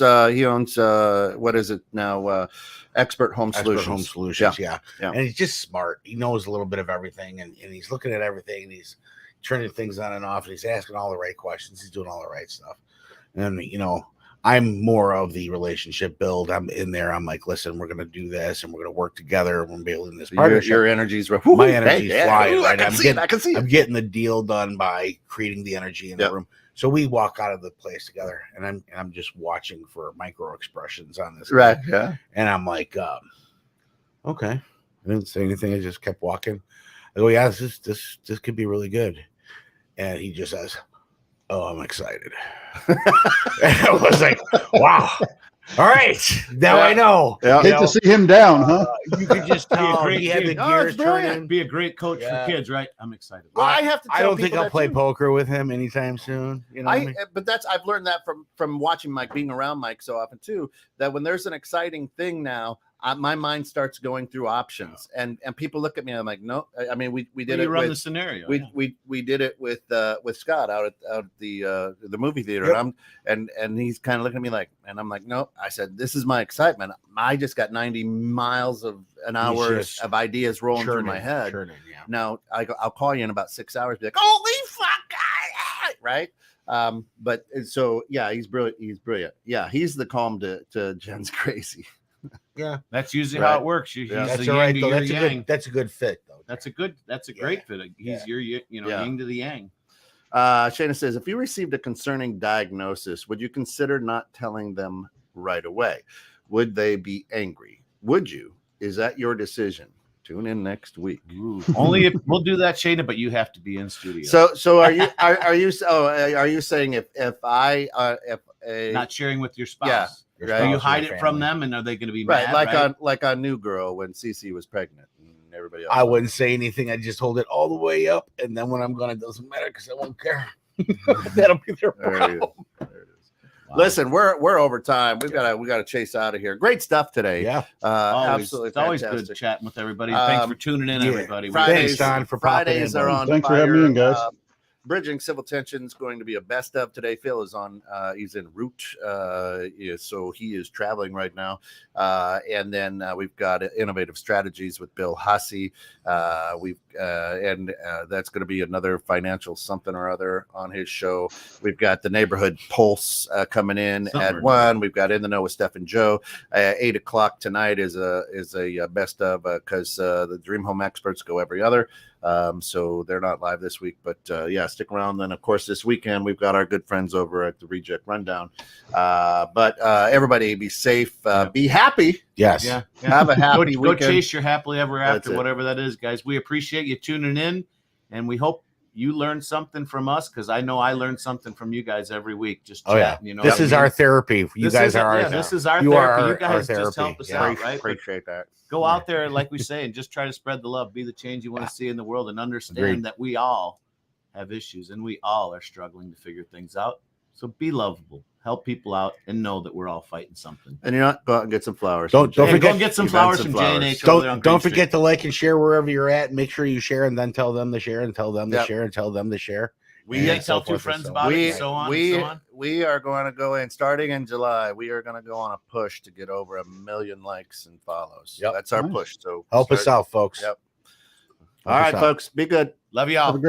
what is it now? Expert Home
Expert
Solutions.
Home Solutions, yeah.
Yeah.
And he's just smart. He knows a little bit of everything, and he's looking at everything, and he's turning things on and off, and he's asking all the right questions. He's doing all the right stuff. And I'm more of the relationship build. I'm in there. I'm like, listen, we're gonna do this, and we're gonna work together, and we're building this partnership.
Your energy's
My energy's flying.
Ooh,
Right?
I can see it.
I'm getting the deal done by creating the energy in the room. So we walk out of the place together, and I'm just watching for micro expressions on this.
Right.
guy.
Yeah.
And I'm like, okay. I didn't say anything. I just kept walking. I go, yeah, this could be really good. And he just says, oh, I'm excited. And I was like, wow. All right. Now I know.
Yeah.
Hate to see him down, huh?
You could just tell
great
he had the
kid.
Oh,
gears
it's brilliant.
turning.
Be a great coach
Yeah.
for kids, right? I'm excited.
Well, I have to.
I
tell
don't think
people
I'll
that
play
too.
poker with him anytime soon. You know what I mean?
But I've learned that from watching Mike, being around Mike so often too, that when there's an exciting thing now, my mind starts going through options, and people look at me. I'm like, no. I mean, we did it.
You run
with,
the scenario.
we did it with Scott out at the movie theater,
Yep.
and he's kind of looking at me like, and I'm like, no. I said, this is my excitement. I just got 90 miles of an hour
just
of ideas rolling through my head.
Churning, yeah.
Now I'll call you in about 6 hours. Be like, holy fuck, right? But so yeah, he's brilliant. He's brilliant. Yeah, he's the calm to Jen's crazy.
Yeah.
That's usually
Right.
how it works. He's
Yeah.
That's
the
all right,
yin to
though.
your yang.
That's a good fit, though.
That's a great fit. He's your
Yeah.
yin to the yang.
Shayna says, if you received a concerning diagnosis, would you consider not telling them right away? Would they be angry? Would you? Is that your decision? Tune in next week.
Only if we'll do that, Shayna, but you have to be in studio.
So are you are you saying if a
not sharing with your spouse.
Yeah,
Your
right.
Do you
spouse or
hide
your
it from
family.
them, and are they going to be
right
mad?
like on New Girl when Cece was pregnant and everybody else.
I wouldn't say anything. I just hold it all the way up, and then when I'm gone, it doesn't matter because I won't care. That'll be their
There it is.
problem.
There it is. Listen, we're over time. We gotta chase out of here. Great stuff today.
Yeah.
Absolutely,
It's always good
fantastic.
chatting with everybody. Thanks for tuning in,
yeah.
everybody.
Thanks, Don, for popping
Fridays
in,
are
buddy.
on
Thanks for
fire.
having me in, guys.
Bridging Civil Tension is going to be a best of today. Phil is on. He's en route, so he is traveling right now. And then we've got Innovative Strategies with Bill Hussey. That's going to be another financial something or other on his show. We've got the Neighborhood Pulse coming in
Something.
at 1. We've got In the Know with Steph and Joe. 8 o'clock tonight is a best of because the Dream Home Experts go every other. So they're not live this week, but yeah, stick around. Then, of course, this weekend we've got our good friends over at the Reject Rundown. But everybody be safe, be happy,
Yes.
Yeah.
have a happy
Go
weekend.
chase your happily ever
That's
after,
it.
whatever that is, guys. We appreciate you tuning in, and we hope you learned something from us because I know I learned something from you guys every week. Just
Oh, yeah.
chatting, you know.
This
what I
is
mean?
our therapy. You
This
guys
is-
are our
yeah, this is our
You
therapy.
are
You
our
guys just help
therapy.
us
Yeah.
out, right? But
Appreciate that.
go out there, like we say, and just try to spread the love, be the change you want to see in the world, and understand
Agreed.
that we all have issues and we all are struggling to figure things out. So be lovable, help people out, and know that we're all fighting something.
And you know what? Go out and get some flowers.
Don't
Hey, go
forget-
and get some
Events
flowers
and
from
flowers.
J&H over there on
Don't
Green
forget to like and share wherever you're at. Make sure you share and then tell them to share and tell them to
Yep.
share and tell them to share.
We
and
tell
so
two
forth and
friends
so
about
on.
it,
we
and so on
we
and so on.
we are going to go in starting in July. We are going to go on a push to get over 1 million likes and follows.
Yep.
That's our
Nice.
push. So
Help us
start-
out, folks.
Yep.
Help
All
us
right,
out.
folks. Be good.
Love y'all.
Have a great